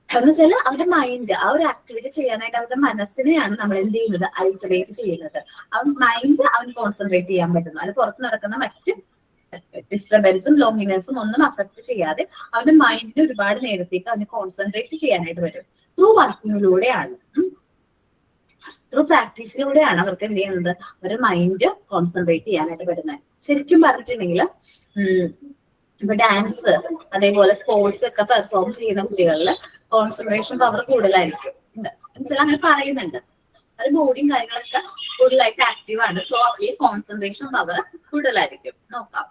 എന്ന് വെച്ചാൽ അവരുടെ മൈൻഡ് ആ ഒരു ആക്ടിവിറ്റി ചെയ്യാനായിട്ട് അവരുടെ മനസ്സിനെയാണ് നമ്മൾ എന്ത് ചെയ്യുന്നത്? ഐസൊലേറ്റ് ചെയ്യുന്നത്. അവൻ മൈൻഡ് അവൻ കോൺസെൻട്രേറ്റ് ചെയ്യാൻ പറ്റുന്നു. അത് പുറത്ത് നടക്കുന്ന മറ്റ് ഡിസ്റ്റർബൻസും ലോങ്ലിനെസ്സും ഒന്നും അഫക്ട് ചെയ്യാതെ അവന്റെ മൈൻഡിന് ഒരുപാട് നേരത്തേക്ക് അവന് കോൺസെൻട്രേറ്റ് ചെയ്യാനായിട്ട് വരും. ത്രൂ വർക്കിങ്ങിലൂടെയാണ്, ത്രൂ പ്രാക്ടീസിലൂടെയാണ് അവർക്ക് എന്ത് ചെയ്യുന്നത്? അവരുടെ മൈൻഡ് കോൺസെൻട്രേറ്റ് ചെയ്യാനായിട്ട് വരുന്നത്. ശരിക്കും പറഞ്ഞിട്ടുണ്ടെങ്കിൽ ഇപ്പൊ ഡാൻസ് അതേപോലെ സ്പോർട്സ് ഒക്കെ പെർഫോം ചെയ്യുന്ന കുട്ടികളിൽ കോൺസെൻട്രേഷൻ പവർ കൂടുതലായിരിക്കും. എന്നുവെച്ചാൽ അങ്ങനെ പറയുന്നുണ്ട്, അവരുടെ ബോഡിയും കാര്യങ്ങളൊക്കെ കൂടുതലായിട്ട് ആക്റ്റീവ് ആണ്. സോ ഈ കോൺസെൻട്രേഷൻ പവർ കൂടുതലായിരിക്കും. നോക്കാം.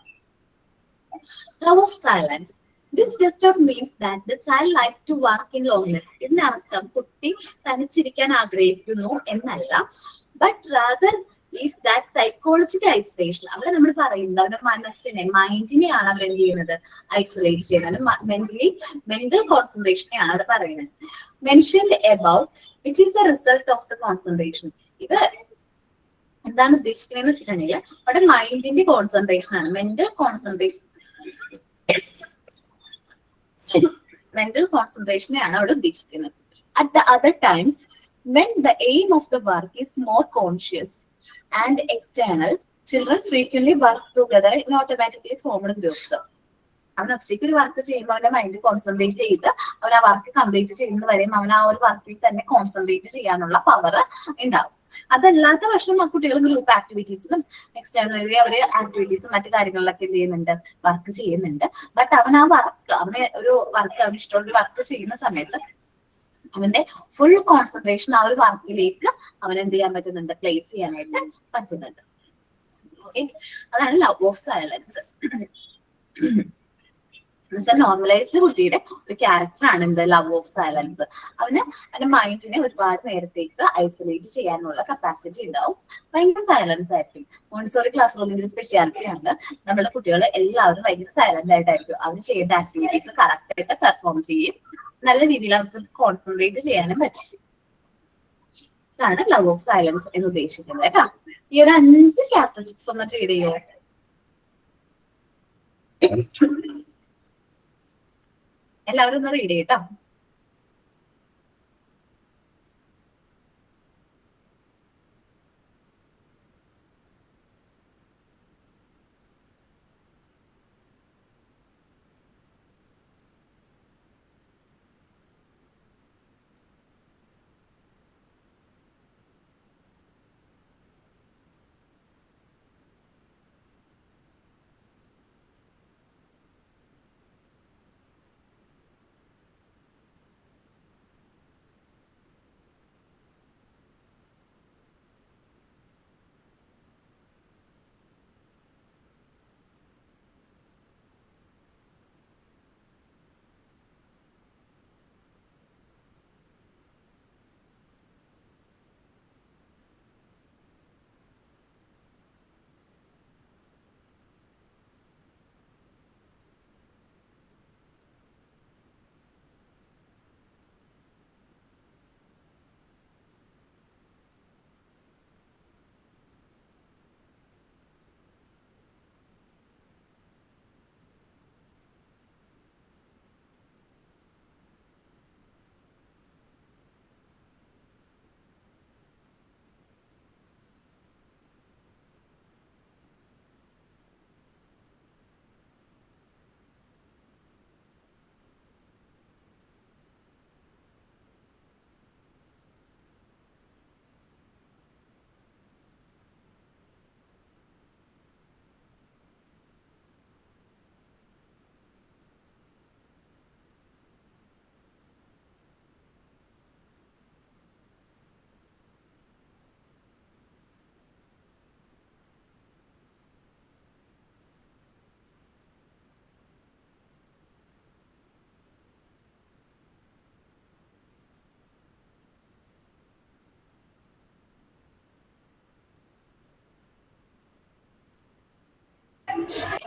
Love of silence. This does not means that the child like to work in loneliness. ഇതിനർത്ഥം കുട്ടി തനിച്ചിരിക്കാൻ ആഗ്രഹിക്കുന്നു എന്നല്ല. But rather is that psychological isolation. അവിടെ നമ്മൾ പറയുന്നത് അവരുടെ മനസ്സിനെ, മൈൻഡിനെയാണ് അവർ എന്ത് ചെയ്യുന്നത്? ഐസൊലേറ്റ് ചെയ്യുന്നത്. മെന്റൽ കോൺസെൻട്രേഷനെയാണ് അവിടെ പറയുന്നത്. Mentioned above, which is the result of the concentration. ഇത് എന്താണ് ഉദ്ദേശിക്കുന്നതെന്ന് വെച്ചിട്ടുണ്ടെങ്കിൽ അവിടെ മൈൻഡിന്റെ കോൺസെൻട്രേഷൻ ആണ്, മെന്റൽ കോൺസെൻട്രേഷനെയാണ് അവിടെ ഉദ്ദേശിക്കുന്നത്. At the other times, when the aim of the work is more conscious and external, children frequently work together in automatically formed groups. അവൻ ഒറ്റയ്ക്ക് ഒരു വർക്ക് ചെയ്യുമ്പോൾ അവന്റെ മൈൻഡ് കോൺസെൻട്രേറ്റ് ചെയ്ത് അവൻ ആ വർക്ക് കംപ്ലീറ്റ് ചെയ്യുന്നത് വരെയും അവൻ ആ ഒരു വർക്കിൽ തന്നെ കോൺസെൻട്രേറ്റ് ചെയ്യാനുള്ള പവർ ഉണ്ടാവും. അതല്ലാത്ത പക്ഷം ആ കുട്ടികൾ ഗ്രൂപ്പ് ആക്ടിവിറ്റീസിലും എക്സ്റ്റേണലി അവര് ആക്ടിവിറ്റീസും മറ്റു കാര്യങ്ങളിലൊക്കെ എന്ത് ചെയ്യുന്നുണ്ട്? വർക്ക് ചെയ്യുന്നുണ്ട്. ബട്ട് അവൻ ആ വർക്ക്, അവന് ഒരു വർക്ക്, അവന് ഇഷ്ടമുള്ള വർക്ക് ചെയ്യുന്ന സമയത്ത് അവന്റെ ഫുൾ കോൺസെൻട്രേഷൻ ആ ഒരു വർക്കിലേക്ക് അവൻ എന്ത് ചെയ്യാൻ പറ്റുന്നുണ്ട്? പ്ലേസ് ചെയ്യാനായിട്ട് പറ്റുന്നുണ്ട്. ഓക്കെ, അതാണ് ലവ് ഓഫ് സൈലൻസ്. എന്നുവെച്ചാൽ നോർമലൈസ്ഡ് കുട്ടിയുടെ ഒരു ക്യാരക്ടറാണ് എന്ത്? Love of silence. അവന്റെ മൈൻഡിനെ ഒരുപാട് നേരത്തേക്ക് ഐസൊലേറ്റ് ചെയ്യാനുള്ള കപ്പാസിറ്റി ഉണ്ടാവും. ഭയങ്കര സൈലൻസ് ആയിരിക്കും. മോണ്ടിസോറി ക്ലാസ് റൂമിന്റെ ഒരു സ്പെഷ്യാലിറ്റി ആണ്, നമ്മുടെ കുട്ടികൾ എല്ലാവരും ഭയങ്കര സൈലന്റ് ആയിട്ടായിരിക്കും. അവർ ചെയ്യേണ്ട ആക്ടിവിറ്റീസ് കറക്റ്റ് ആയിട്ട് പെർഫോം ചെയ്യും. നല്ല രീതിയിൽ അവർക്ക് കോൺസെൻട്രേറ്റ് ചെയ്യാനും പറ്റും. ഇതാണ് ലവ് ഓഫ് സൈലൻസ് എന്ന് ഉദ്ദേശിക്കുന്നത് കേട്ടോ. ഈ ഒരു 5 ക്യാരക്ടറിസ്റ്റിക്സ് ഒന്ന് റീഡ് ചെയ്യോ? എല്ലാവരും ഒന്ന് റീഡ് ചെയ്യട്ടോ.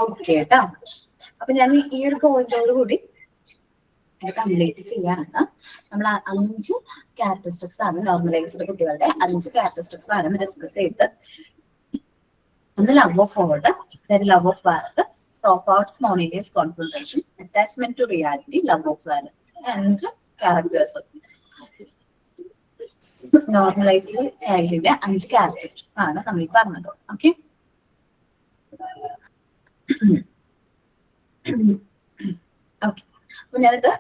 ഓക്കെ കേട്ടോ. അപ്പൊ ഞാൻ ഈ ഒരു പോയിന്റോട് കൂടി കംപ്ലീറ്റ് ചെയ്യാണ്. നമ്മൾ 5 ക്യാരക്ടറിസ്റ്റിക്സ് ആണ് നോർമലൈസ്ഡ് കുട്ടികളുടെ 5 ക്യാരക്ടറിസ്റ്റിക്സ് ആണ് ഡിസ്കസ് ചെയ്തത്. ഒന്ന് love of order, then love of work, profound spontaneous concentration, attachment to reality, love of silence. 5 characters normalised ചൈൽഡിന്റെ 5 ക്യാരക്ടറിസ്റ്റിക്സ് ആണ് നമ്മൾ പറഞ്ഞത്. Okay, okay. അപ്പൊ ഞാനിത്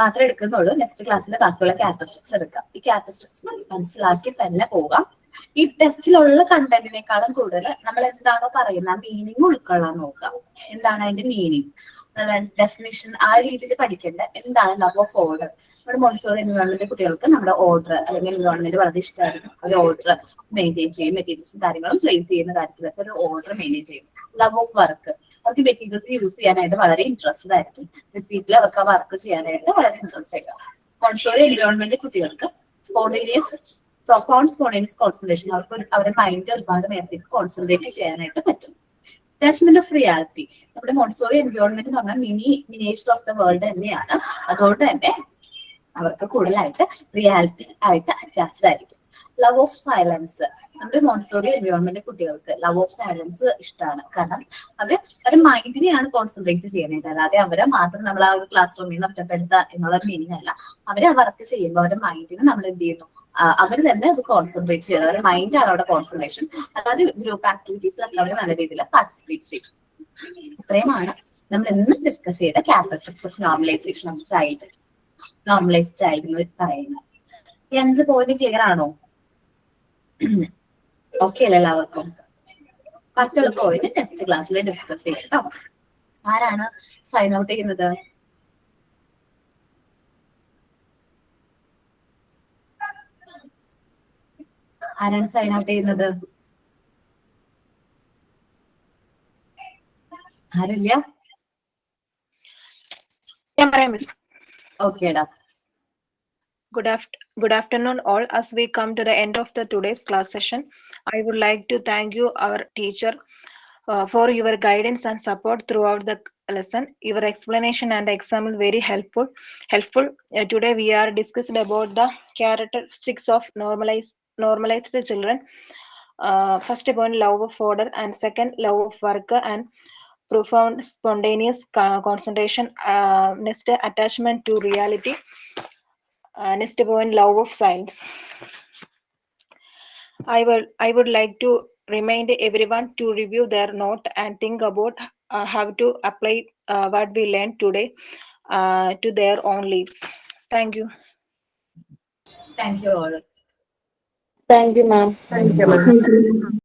മാത്രമേ എടുക്കുന്നുള്ളൂ. നെക്സ്റ്റ് ക്ലാസ്സിൽ ബാക്കിയുള്ള ക്യാരക്ടറിസ്റ്റിക്സ് എടുക്കാം. ഈ ക്യാരക്ടറിസ്റ്റിക്സ് മനസ്സിലാക്കി തന്നെ പോകാം. ഈ ടെസ്റ്റിലുള്ള കണ്ടന്റിനേക്കാളും കൂടുതൽ നമ്മൾ എന്താണോ പറയുന്നത് ആ മീനിങ് ഉൾക്കൊള്ളാൻ നോക്കാം. എന്താണ് അതിന്റെ മീനിങ്, ഡെഫിനിഷൻ, ആ രീതിയിൽ പഠിക്കേണ്ട. എന്താണ് ലവ് ഓഫ് ഓർഡർ? നമ്മുടെ മോണ്ടിസോറി എൻവയോൺമെന്റ് കുട്ടികൾക്ക് നമ്മുടെ ഓർഡർ അല്ലെങ്കിൽ എൻവയോൺമെന്റ് വളരെ ഇഷ്ടമായിരിക്കും. ഒരു ഓർഡർ മെയിൻറ്റെയിൻ ചെയ്യും, മെറ്റീരിയൽസും കാര്യങ്ങളും പ്ലേസ് ചെയ്യുന്ന കാര്യത്തിലൊക്കെ ഒരു ഓർഡർ മെയിൻറ്റെയിൻ ചെയ്യും. ലവ് ഓഫ് വർക്ക്, അവർക്ക് മെറ്റീരിയൽസ് യൂസ് ചെയ്യാനായിട്ട് വളരെ ഇൻട്രസ്റ്റഡ് ആയിരിക്കും. റിപ്പീറ്റിൽ അവർക്ക് ആ വർക്ക് ചെയ്യാനായിട്ട് വളരെ ഇൻട്രസ്റ്റ് ആയിരിക്കും. മോണ്ടിസോറി എൻവയോൺമെന്റ് കുട്ടികൾക്ക് പ്രൊഫൗണ്ട് സ്പോണ്ടേനിയസ് കോൺസെൻട്രേഷൻ, അവർക്ക് അവരുടെ മൈൻഡ് ഒരുപാട് നേരത്തേക്ക് കോൺസെൻട്രേറ്റ് ചെയ്യാനായിട്ട് പറ്റും. അറ്റാച്ച്മെന്റ് ഓഫ് റിയാലിറ്റി, നമ്മുടെ മോണ്ടിസോറി എൻവയോൺമെന്റ് എന്ന് പറഞ്ഞാൽ മിനിയേച്ചർ ഓഫ് ദ വേൾഡ് തന്നെയാണ്. അതുകൊണ്ട് തന്നെ അവർക്ക് കൂടുതലായിട്ട് റിയാലിറ്റി ആയിട്ട് അറ്റാച്ച്ഡ് ആയിരിക്കും. ലവ് ഓഫ് സൈലൻസ്, നമ്മുടെ മോണ്ടിസോറി എൻവയോൺമെന്റ് കുട്ടികൾക്ക് ലവ് ഓഫ് സൈലൻസ് ഇഷ്ടമാണ്. കാരണം അവരുടെ മൈൻഡിനെയാണ് കോൺസെൻട്രേറ്റ് ചെയ്യാനായിട്ട്, അല്ലാതെ അവരെ മാത്രം നമ്മൾ ആ ഒരു ക്ലാസ് റൂമിൽ നിന്ന് ഒറ്റപ്പെടുത്തുക എന്നുള്ള മീനിങ് അല്ല. അവരെ ആ വർക്ക് ചെയ്യുമ്പോൾ അവരുടെ മൈൻഡിന് നമ്മൾ എന്ത് ചെയ്യുന്നു, അവർ തന്നെ അത് കോൺസെൻട്രേറ്റ് ചെയ്യുന്നത്. അവരുടെ മൈൻഡാണ് അവിടെ കോൺസെൻട്രേഷൻ. അതായത് ഗ്രൂപ്പ് ആക്ടിവിറ്റീസിലൊക്കെ അവർ നല്ല രീതിയിൽ പാർട്ടിസിപ്പേറ്റ് ചെയ്യും. ഇത്രയുമാണ് നമ്മൾ ഇന്ന് ഡിസ്കസ് ചെയ്ത characteristics of normalisation of child, normalised child എന്ന് പറയുന്നത്. ഈ 5 പോയിന്റ് ക്ലിയർ ആണോ? ഓക്കെ അല്ലേ എല്ലാവർക്കും? ബാക്കിയുള്ള പോയിന്റ് നെക്സ്റ്റ് ക്ലാസ്സിൽ ഡിസ്കസ് ചെയ്യാം കേട്ടോ. ആരാണ് സൈൻ ഔട്ട് ചെയ്യുന്നത്? ആരാണ് സൈൻ ഔട്ട് ചെയ്യുന്നത്? ആരില്ല? ഓക്കേടാ. Good afternoon all. As we come to the end of the today's class session, I would like to thank you, our teacher, for your guidance and support throughout the lesson. Your explanation and example very helpful. Today we are discussing about the characteristics of normalized children. First point, love of order, and second, love of work, and profound spontaneous concentration. Next, attachment to reality. Next point, love of science. I would like to remind everyone to review their note and think about how to apply what we learned today to their own lives. Thank you. Thank you all. Thank you, ma'am. Thank you, ma'am.